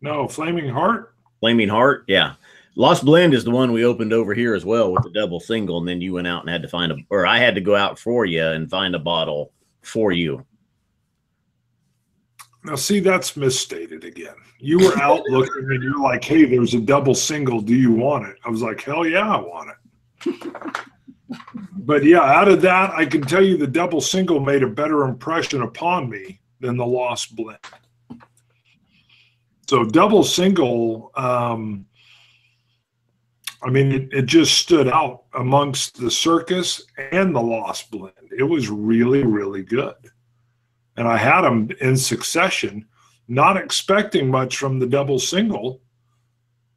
No, Flaming Heart? Flaming Heart, yeah. Lost Blend is the one we opened over here as well with the double single, and then you went out and had to find I had to go out for you and find a bottle for you. Now, see, that's misstated again. You were out looking and you're like, hey, there's a double single. Do you want it? I was like, hell yeah, I want it. But yeah, out of that, I can tell you the double single made a better impression upon me than the Lost Blend. So double single, I mean, it just stood out amongst the Circus and the Lost Blend. It was really, really good. And I had them in succession, not expecting much from the double single.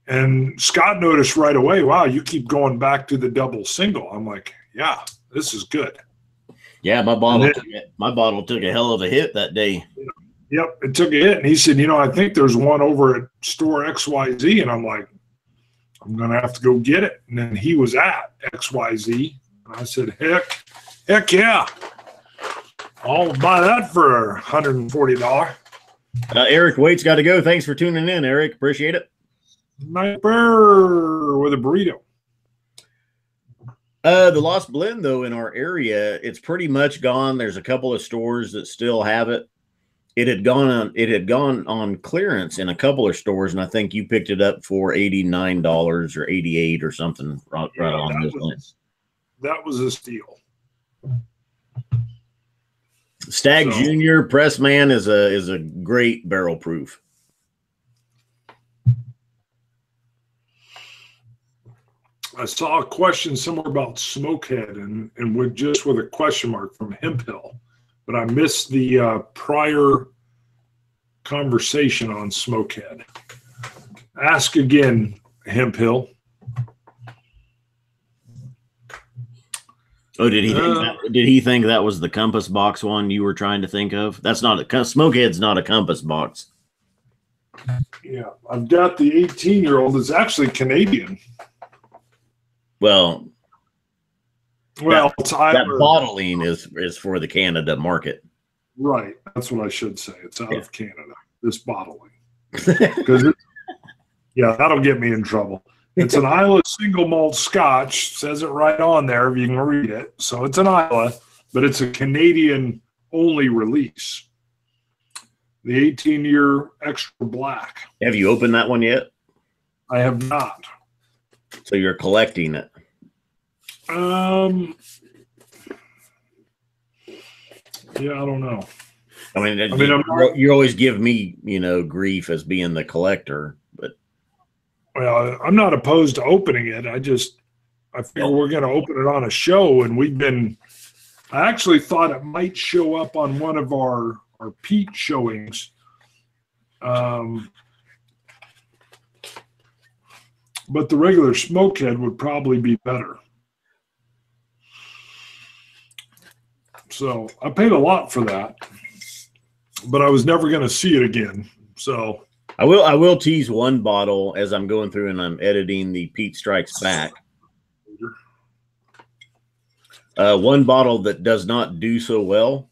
And Scott noticed right away, wow, you keep going back to the double single. I'm like, yeah, this is good. Yeah, my bottle took a hell of a hit that day. Yep, it took a hit. And he said, you know, I think there's one over at store XYZ. And I'm like, I'm going to have to go get it. And then he was at XYZ. And I said, heck yeah. I'll buy that for $140. Eric Waite's got to go. Thanks for tuning in, Eric. Appreciate it. Night bear with a burrito. The Lost Blend, though, in our area, it's pretty much gone. There's a couple of stores that still have it. It had gone on clearance in a couple of stores, and I think you picked it up for $89 or $88 or something right on this list. That was a steal. Stag Junior Pressman is a great barrel proof. I saw a question somewhere about Smokehead and with a question mark from Hemp Hill, but I missed the prior conversation on Smokehead. Ask again, Hemp Hill. Oh, did he think that was the Compass Box one you were trying to think of? That's not Smokehead's not a Compass Box. Yeah, I've got the 18-year-old. It's actually Canadian. Well, it's that bottling is for the Canada market. Right. That's what I should say. It's out of Canada, this bottling. Because that'll get me in trouble. It's an Islay single malt Scotch. Says it right on there if you can read it. So it's an Islay, but it's a Canadian only release. The 18-year extra black. Have you opened that one yet? I have not. So you're collecting it. Yeah, I don't know. I mean, you always give me, grief as being the collector, but. Well, I'm not opposed to opening it. I figure we're going to open it on a show, and I actually thought it might show up on one of our peat showings. But the regular Smokehead would probably be better. So I paid a lot for that, but I was never going to see it again. So I will tease one bottle as I'm going through and I'm editing the Pete Strikes Back. One bottle that does not do so well.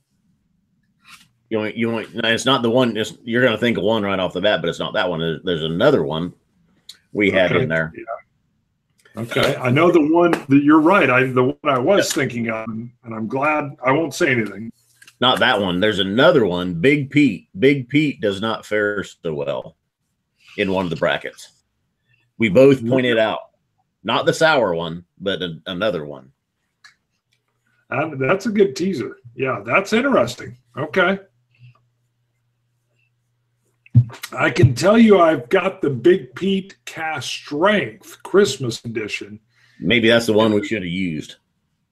It's not the one. You're going to think of one right off the bat, but it's not that one. There's another one we have in there. Yeah. Okay, I know the one that you're right. The one I was thinking of, and I'm glad I won't say anything. Not that one. There's another one. Big Pete. Big Pete does not fare so well in one of the brackets. We both pointed out, not the sour one, but another one. That's a good teaser. Yeah, that's interesting. Okay. I can tell you I've got the Big Pete Cast Strength Christmas edition. Maybe that's the one we should have used.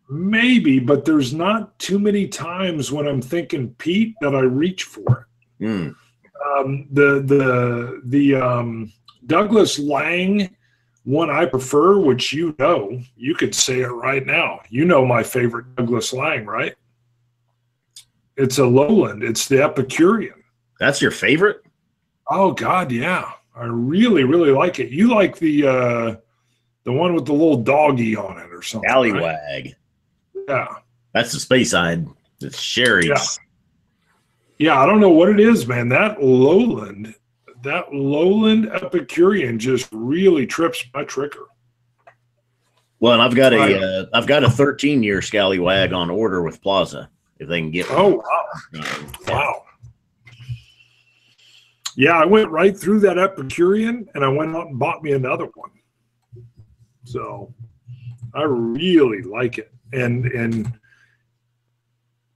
Maybe, but there's not too many times when I'm thinking Pete that I reach for it. Mm. The Douglas Lang one I prefer, which you could say it right now. You know my favorite Douglas Lang, right? It's a lowland. It's the Epicurean. That's your favorite? Oh God, yeah. I really, really like it. You like the one with the little doggy on it or something. Scallywag. Right? Yeah. That's the Speyside. It's sherry. Yeah, I don't know what it is, man. That lowland Epicurean just really trips my trigger. Well, and I've got a 13-year Scallywag on order with Plaza if they can get one. Oh wow. Wow. Yeah, I went right through that Epicurean, and I went out and bought me another one. So I really like it. And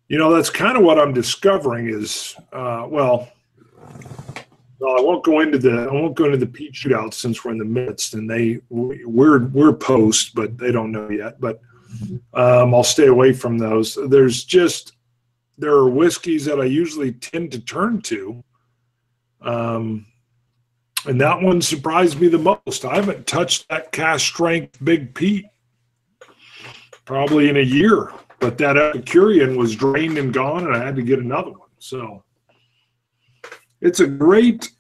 that's kind of what I'm discovering is, well, I won't go into the peat shootouts since we're in the midst, and we're post, but they don't know yet. But I'll stay away from those. There are whiskeys that I usually tend to turn to, and that one surprised me the most. I haven't touched that cask strength Big Pete probably in a year, but that Epicurean was drained and gone, and I had to get another one. So it's a great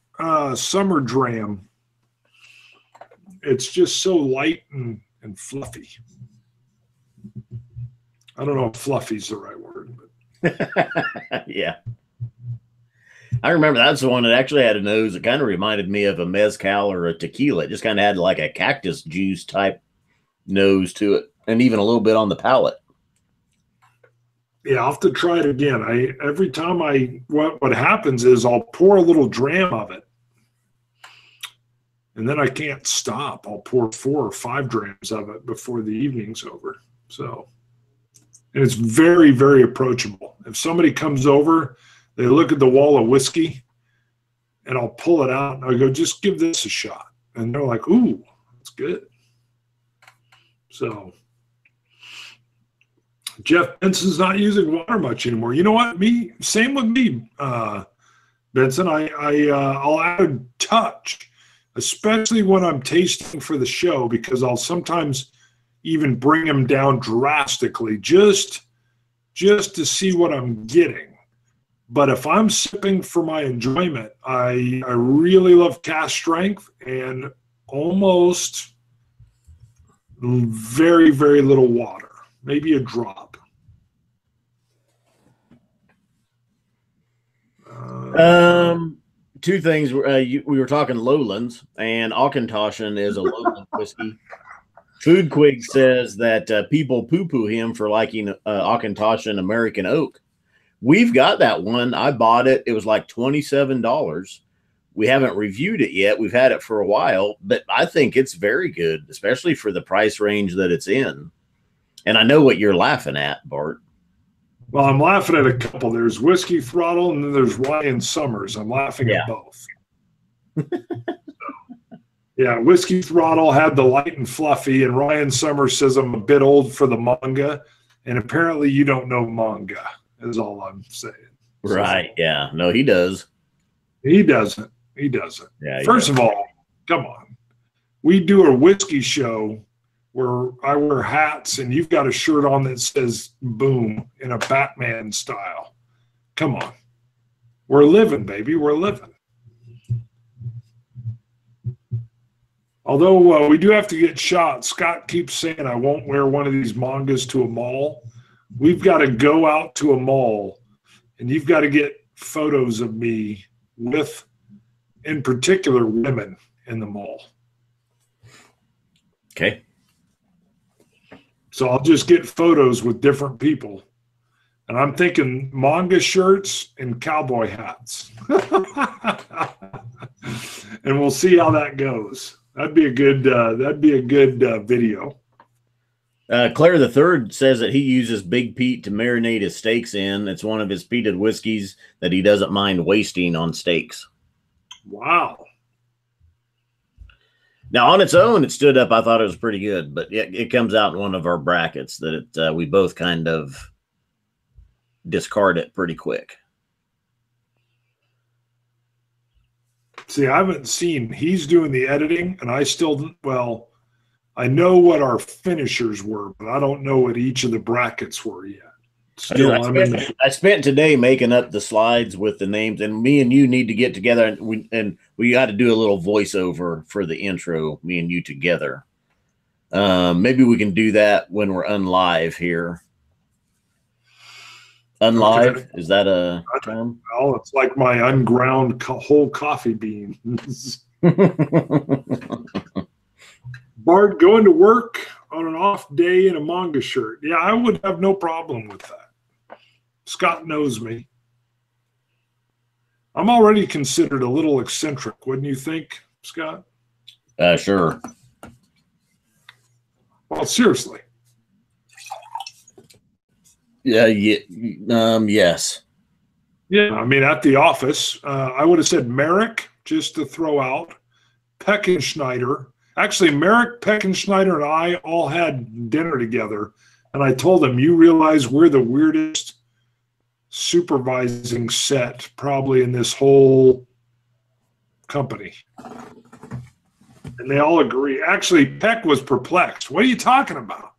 summer dram. It's just so light and fluffy. I don't know if fluffy's the right word, but yeah. I remember that's the one that actually had a nose that kind of reminded me of a mezcal or a tequila. It just kind of had like a cactus juice type nose to it, and even a little bit on the palate. Yeah, I'll have to try it again. Every time what happens is I'll pour a little dram of it, and then I can't stop. I'll pour 4 or 5 drams of it before the evening's over. So, and it's very, very approachable. If somebody comes over, they look at the wall of whiskey, and I'll pull it out, and I go, just give this a shot. And they're like, ooh, that's good. So Jeff Benson's not using water much anymore. You know what? Same with me, Benson. I'll add a touch, especially when I'm tasting for the show, because I'll sometimes even bring them down drastically just to see what I'm getting. But if I'm sipping for my enjoyment, I really love cask strength and almost very, very little water, maybe a drop. Two things. We were talking lowlands, and Auchentoshan is a lowland whiskey. Foodquig says that people poo-poo him for liking Auchentoshan American Oak. We've got that one. I bought it. It was like $27. We haven't reviewed it yet. We've had it for a while, but I think it's very good, especially for the price range that it's in. And I know what you're laughing at, Bart. Well, I'm laughing at a couple. There's Whiskey Throttle, and then there's Ryan Summers. I'm laughing at both. Yeah, Whiskey Throttle had the light and fluffy, and Ryan Summers says I'm a bit old for the manga, and apparently you don't know manga, is all I'm saying. Right, yeah. No, he does. He doesn't. He doesn't. Yeah, First of all, come on. We do a whiskey show where I wear hats, and you've got a shirt on that says boom in a Batman style. Come on. We're living, baby. We're living. Although we do have to get shot. Scott keeps saying I won't wear one of these mangas to a mall. We've got to go out to a mall, and you've got to get photos of me with, in particular, women in the mall. Okay. So I'll just get photos with different people. And I'm thinking manga shirts and cowboy hats. And we'll see how that goes. That'd be a good video. Claire the Third says that he uses Big Pete to marinate his steaks in. It's one of his peated whiskeys that he doesn't mind wasting on steaks. Wow. Now, on its own, it stood up. I thought it was pretty good, but it comes out in one of our brackets that we both kind of discard it pretty quick. See, I haven't seen. He's doing the editing, and I know what our finishers were, but I don't know what each of the brackets were yet. Still, I spent today making up the slides with the names, and me and you need to get together, and we got to do a little voiceover for the intro, me and you together. Maybe we can do that when we're unlive here. Unlive, okay. Is that a term? Well, it's like my unground whole coffee beans. Bart going to work on an off day in a manga shirt. Yeah, I would have no problem with that. Scott knows me. I'm already considered a little eccentric, wouldn't you think, Scott? Sure. Well, seriously. Yeah. Yes. Yeah. I mean, at the office, I would have said Merrick just to throw out. Peckenschneider. Actually, Merrick, Peckenschneider, and I all had dinner together. And I told him, you realize we're the weirdest supervising set probably in this whole company. And they all agree. Actually, Peck was perplexed. What are you talking about?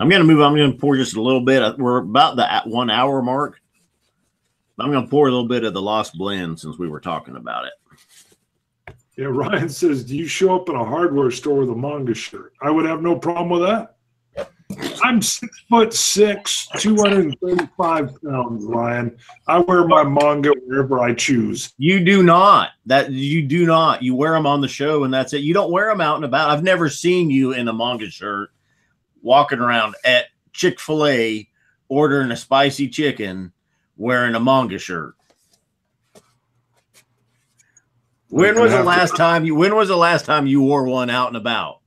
I'm going to move. I'm going to pour just a little bit. We're about the 1 hour mark. I'm going to pour a little bit of the Lost Blend since we were talking about it. Yeah, Ryan says, do you show up in a hardware store with a manga shirt? I would have no problem with that. I'm 6'6", 235 pounds, Ryan. I wear my manga wherever I choose. You do not. You do not. You wear them on the show and that's it. You don't wear them out and about. I've never seen you in a manga shirt walking around at Chick-fil-A ordering a spicy chicken wearing a manga shirt. When was the last time you wore one out and about?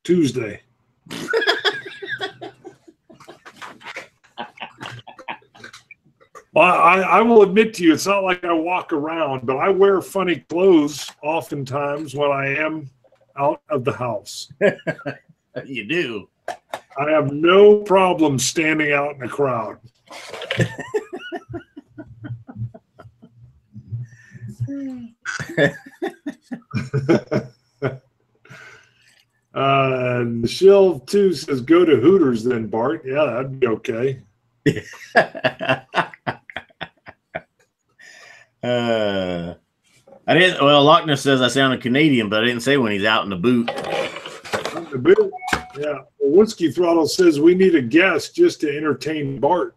Tuesday. Well, I will admit to you, it's not like I walk around, but I wear funny clothes oftentimes when I am out of the house. You do. I have no problem standing out in a crowd. Shill 2 says, go to Hooters then, Bart. Yeah, that'd be okay. I didn't. Well, Lochner says I sounded Canadian, but I didn't say when he's out in the boot. In the boot? Yeah. Well, Whiskey Throttle says we need a guest just to entertain Bart.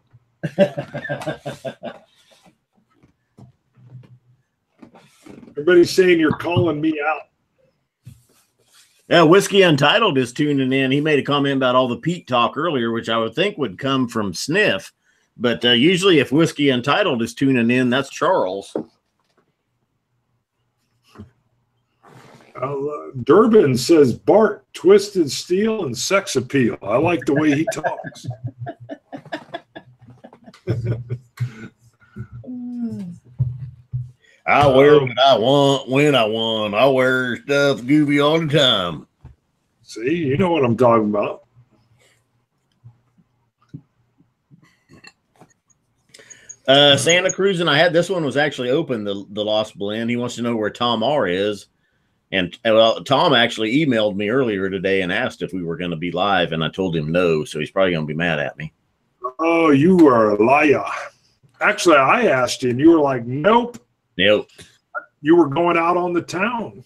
Everybody's saying you're calling me out. Yeah, Whiskey Untitled is tuning in. He made a comment about all the Pete talk earlier, which I would think would come from Sniff. But usually if Whiskey Untitled is tuning in, that's Charles. Durbin says, Bart, Twisted Steel and Sex Appeal. I like the way he talks. I wear what I want when I want. I wear stuff goofy all the time. See, you know what I'm talking about. Santa Cruz, and I had this one was actually open, the Lost Blend. He wants to know where Tom R is. And well, Tom actually emailed me earlier today and asked if we were going to be live, and I told him no, so he's probably going to be mad at me. Oh, you are a liar. Actually, I asked you, and you were like, nope. Nope. You were going out on the town.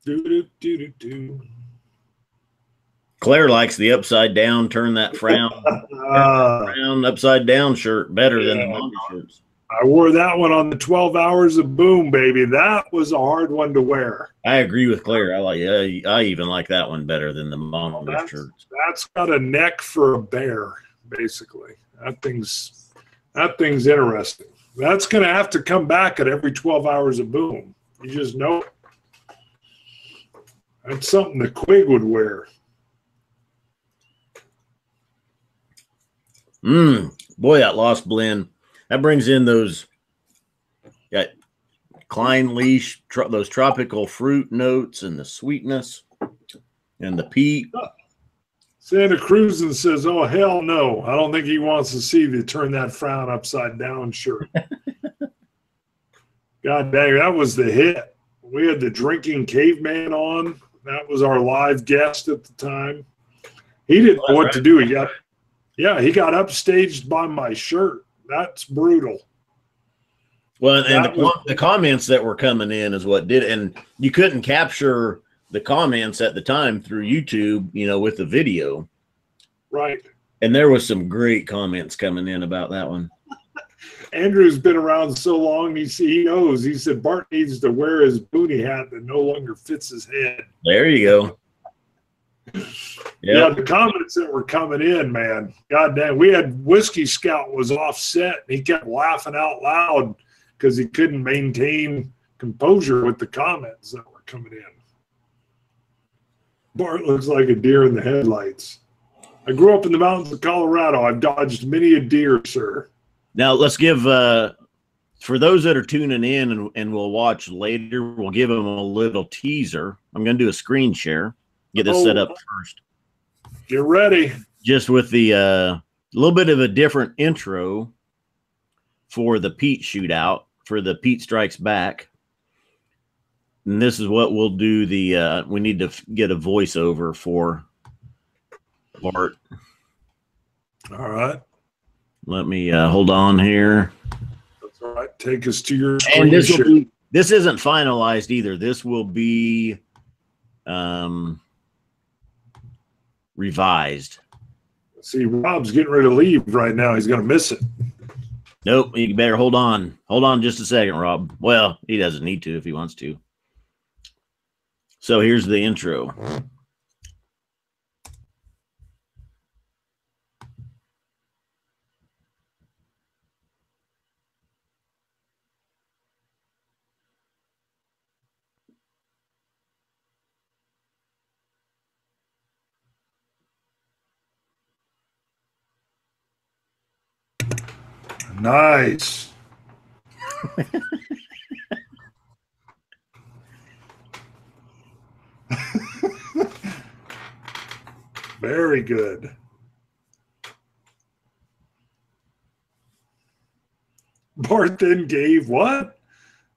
Do. Claire likes the upside down, turn that frown, frown upside down shirt better than the manga shirts. I wore that one on the 12 Hours of Boom, baby. That was a hard one to wear. I agree with Claire. I even like that one better than the manga shirts. That's got a neck for a bear, basically. That thing's interesting. That's going to have to come back at every 12 Hours of Boom. You just know it. That's something that Quig would wear. Boy, that Lost Blend. That brings in those Klein Leash, those tropical fruit notes and the sweetness and the peat. Santa Cruz says, oh, hell no. I don't think he wants to see the turn that frown upside down shirt. God dang, that was the hit. We had the Drinking Caveman on. That was our live guest at the time. He didn't know what to do. He got upstaged by my shirt. That's brutal. Well, and the comments that were coming in is what did it. And you couldn't capture the comments at the time through YouTube, with the video. Right. And there was some great comments coming in about that one. Andrew's been around so long, he knows. He said Bart needs to wear his boonie hat that no longer fits his head. There you go. Yep. Yeah, the comments that were coming in, man. God damn, we had Whiskey Scout was offset. And he kept laughing out loud because he couldn't maintain composure with the comments that were coming in. Bart looks like a deer in the headlights. I grew up in the mountains of Colorado. I've dodged many a deer, sir. Now let's give for those that are tuning in and will watch later, we'll give them a little teaser. I'm going to do a screen share. Get this set up first. Get ready. Just with the little bit of a different intro for the Pete shootout, for the Pete Strikes Back. And this is what we'll do. We need to get a voiceover for Bart. All right. Let me hold on here. That's all right. Take us to your screen. And this isn't finalized either. This will be revised. See, Rob's getting ready to leave right now. He's going to miss it. Nope. You better hold on. Hold on just a second, Rob. Well, he doesn't need to if he wants to. So here's the intro. Nice. Very good. Bart then gave what?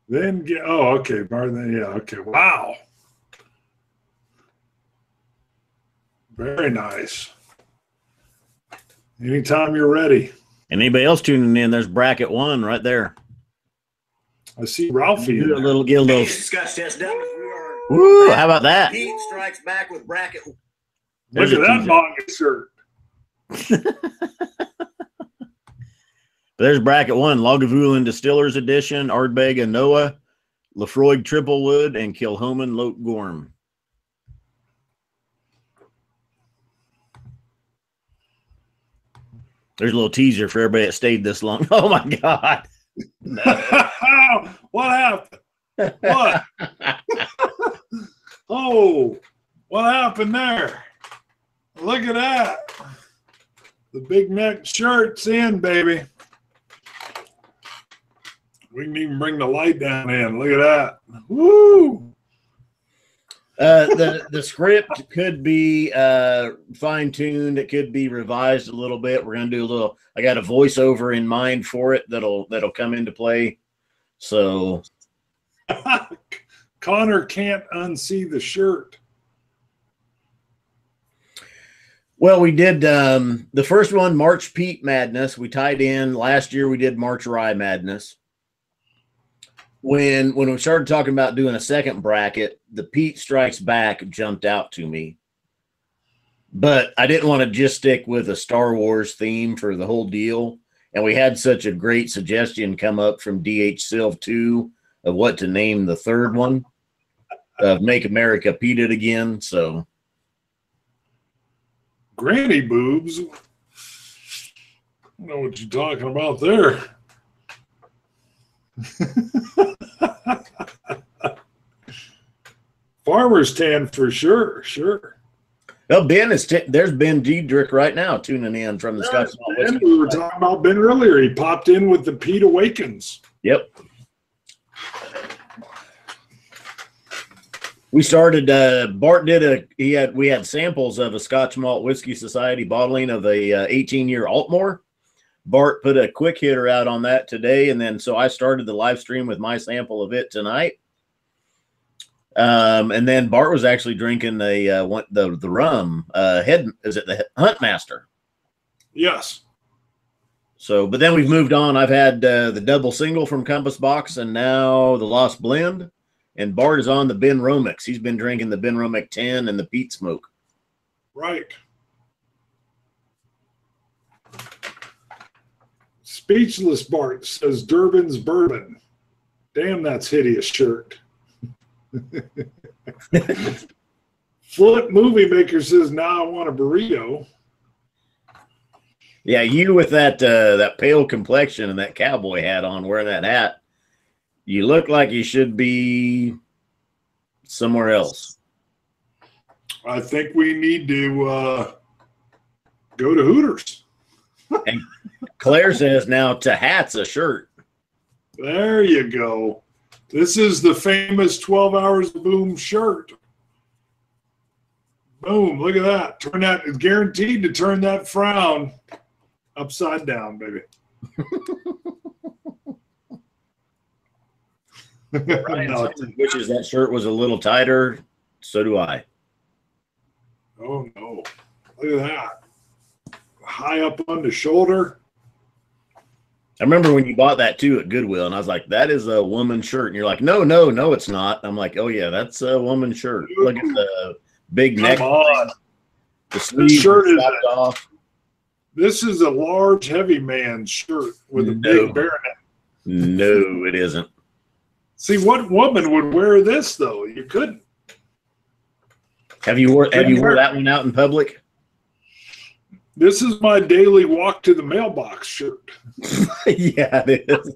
Then oh, okay. Bart then, yeah, okay. Wow. Very nice. Anytime you're ready. Anybody else tuning in? There's bracket 1 right there. I see Ralphie. Do a little Gildo. Scotch Test Dummies. Woo! How about that? Pete Strikes Back with bracket. Look at that manga shirt. There's bracket 1: Lagavulin Distillers Edition, Ardbeg and Noah, Lafroig Triplewood, and Kilhoman Lote Gorm. There's a little teaser for everybody that stayed this long. Oh my God. No. What happened? What? Oh, what happened there? Look at that. The big neck shirt's in, baby. We can even bring the light down in. Look at that. Woo! The script could be fine-tuned. It could be revised a little bit. We're gonna do a little. I got a voiceover in mind for it that'll come into play. So Connor can't unsee the shirt. Well, we did the first one, March Pete Madness. We tied in. Last year we did March Rye Madness. When we started talking about doing a second bracket, the Pete Strikes Back jumped out to me. But I didn't want to just stick with a Star Wars theme for the whole deal. And we had such a great suggestion come up from DH Silv 2 of what to name the third one, of Make America Pete It Again. So Granny boobs. I don't know what you're talking about there. Farmer's tan for sure. Sure. Well, Ben is there's Ben Diedrich right now tuning in from the Scotch Malt Whiskey. We were talking about Ben earlier. He popped in with the Pete Awakens. Yep. We started. Bart did we had samples of a Scotch Malt Whiskey Society bottling of a 18-year Altmore. Bart put a quick hitter out on that today, and then so I started the live stream with my sample of it tonight. And then Bart was actually drinking the rum. Is it the Huntmaster? Yes. So, but then we've moved on. I've had the double single from Compass Box, and now the Lost Blend. And Bart is on the Ben Romex. He's been drinking the Ben Romex 10 and the Pete Smoke. Right. Speechless Bart says Durbin's bourbon. Damn, that's hideous shirt. Flip Movie Maker says, now I want a burrito. Yeah, you with that that pale complexion and that cowboy hat on, wearing that hat, you look like you should be somewhere else. I think we need to go to Hooters. And Claire says now to hat's a shirt. There you go. This is the famous 12 Hours Boom shirt. Boom, look at that. Turn that, it's guaranteed to turn that frown upside down, baby. Ryan wishes that shirt was a little tighter. So do I. Oh, no. Look at that. High up on the shoulder. I remember when you bought that too at Goodwill, and I was like, that is a woman's shirt. And you're like, no, it's not. I'm like, oh, yeah, that's a woman's shirt. Look at the big neck. Come on. The sleeve shirt is off. This is a large, heavy man's shirt with a big bear neck. No, it isn't. See, what woman would wear this, though? You couldn't. Have you wore that one out in public? This is my daily walk to the mailbox shirt. Yeah, it is.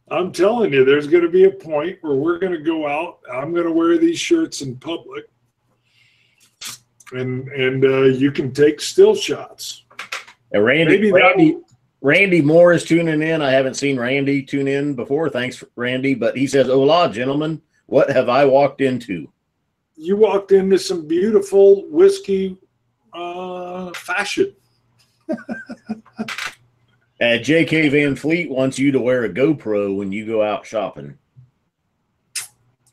I'm telling you, there's going to be a point where we're going to go out. I'm going to wear these shirts in public, and you can take still shots. And Randy Moore is tuning in. I haven't seen Randy tune in before. Thanks, Randy. But he says, "Hola, gentlemen. What have I walked into?" You walked into some beautiful whiskey fashion. J.K. Van Fleet wants you to wear a GoPro when you go out shopping.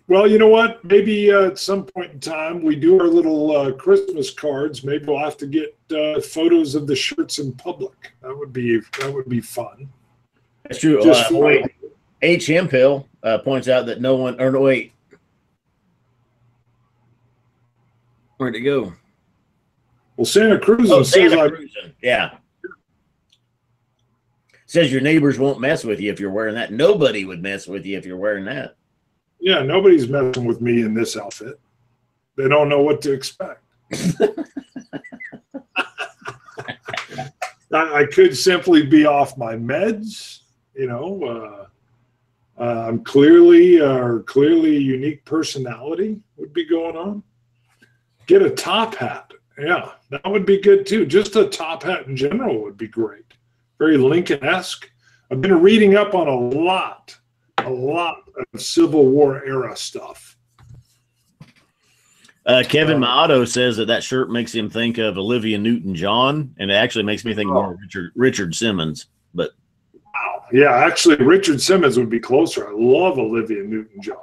Well, you know what? Maybe at some point in time we do our little Christmas cards. Maybe we'll have to get photos of the shirts in public. That would be fun. That's true. H. Hemphill points out that no one. Or no, wait. Where'd it go? Well, Santa Cruz yeah. Says your neighbors won't mess with you if you're wearing that. Nobody would mess with you if you're wearing that. Yeah, nobody's messing with me in this outfit. They don't know what to expect. I could simply be off my meds. You know, I'm clearly a unique personality would be going on. Get a top hat. Yeah, that would be good too. Just a top hat in general would be great. Very Lincoln-esque. I've been reading up on a lot of Civil War era stuff. Kevin Maotto says that shirt makes him think of Olivia Newton-John, and it actually makes me think more of Richard Simmons. But wow, yeah, actually, Richard Simmons would be closer. I love Olivia Newton-John.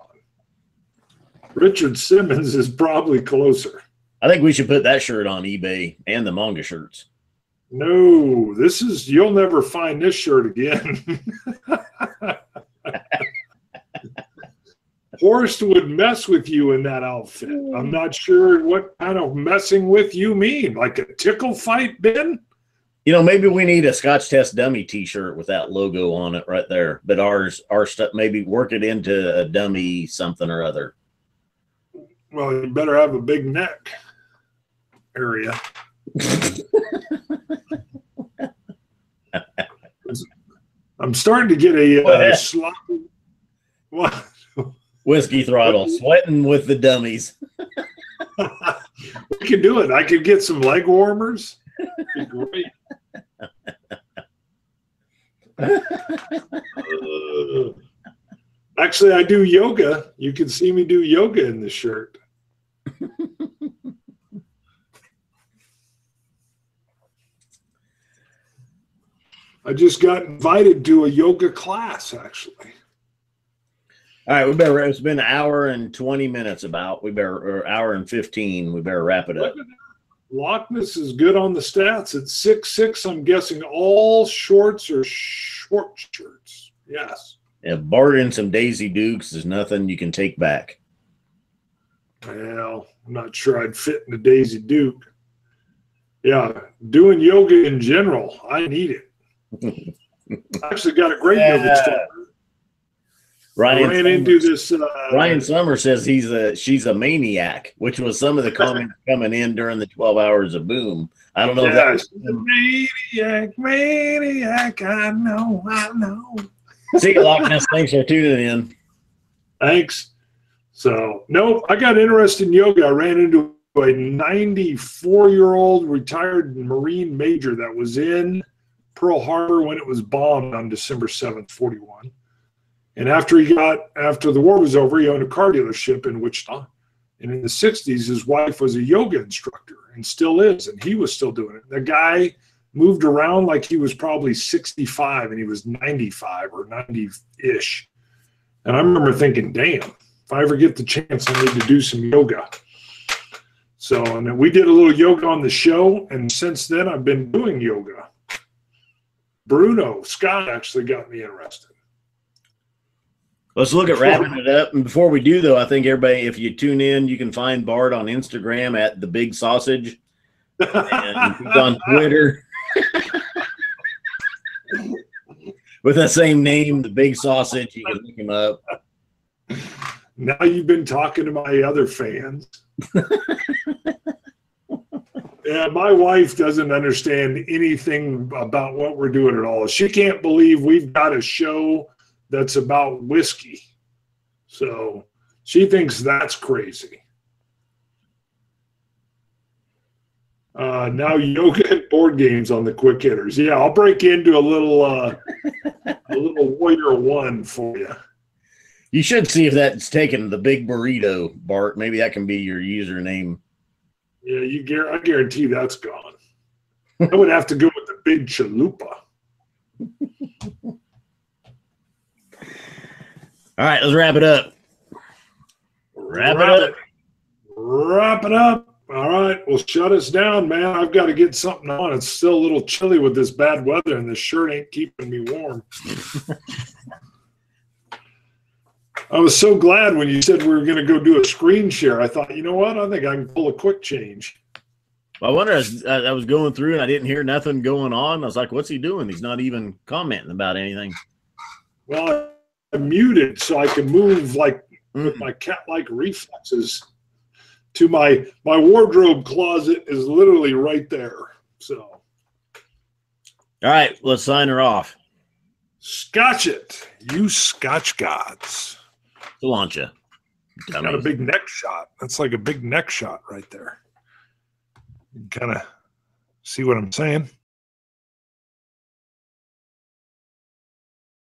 Richard Simmons is probably closer. I think we should put that shirt on eBay and the manga shirts. No, you'll never find this shirt again. Horst would mess with you in that outfit. I'm not sure what kind of messing with you mean. Like a tickle fight, Ben? You know, maybe we need a Scotch Test Dummy t-shirt with that logo on it right there. But our stuff, maybe work it into a dummy something or other. Well, you better have a big neck area. I'm starting to get a sloppy. What? Whiskey Throttle, sweating with the dummies. We can do it. I could get some leg warmers. That'd be great. Actually, I do yoga. You can see me do yoga in this shirt. I just got invited to a yoga class, actually. All right, it's been an hour and 20 minutes or hour and 15. We better wrap it up. Loch Ness is good on the stats. It's 6'6". I'm guessing all shorts are short shirts. Yes. Yeah, barring some Daisy Dukes is nothing you can take back. Well, I'm not sure I'd fit in the Daisy Duke. Yeah, doing yoga in general, I need it. I actually got a great yoga instructor. Ryan Summers says she's a maniac, which was some of the comments coming in during the 12 hours of Boom. I don't know if that was maniac. I know. See you, Loch Ness. Thanks for tuning in. Thanks. So, no, I got interested in yoga. I ran into a 94-year-old retired Marine major that was in Pearl Harbor when it was bombed on December 7th, 41. And after the war was over, he owned a car dealership in Wichita. And in the 60s, his wife was a yoga instructor and still is, and he was still doing it. The guy moved around like he was probably 65 and he was 95 or 90-ish. And I remember thinking, damn, if I ever get the chance, I need to do some yoga. So, and then we did a little yoga on the show, and since then I've been doing yoga. Scott actually got me interested. Let's look at wrapping it up. And before we do, though, I think everybody, if you tune in, you can find Bart on Instagram at The Big Sausage. And he's on Twitter with the same name, The Big Sausage. You can look him up. Now you've been talking to my other fans. Yeah, my wife doesn't understand anything about what we're doing at all. She can't believe we've got a show that's about whiskey. So she thinks that's crazy. Now yoga and board games on the quick hitters. Yeah, I'll break into a little Warrior One for you. You should see if that's taken the big burrito, Bart. Maybe that can be your username. Yeah, I guarantee that's gone. I would have to go with the big chalupa. All right, let's wrap it up. Wrap it up. All right, well, shut us down, man. I've got to get something on. It's still a little chilly with this bad weather, and this shirt ain't keeping me warm. I was so glad when you said we were going to go do a screen share. I thought, you know what? I think I can pull a quick change. I wonder, I was going through and I didn't hear nothing going on. I was like, what's he doing? He's not even commenting about anything. Well, I'm muted so I can move like with my cat-like reflexes to my wardrobe closet is literally right there. So, all right, let's sign her off. Scotch it, you Scotch gods. Cilantro. Got a big neck shot. That's like a big neck shot right there. You can kind of see what I'm saying.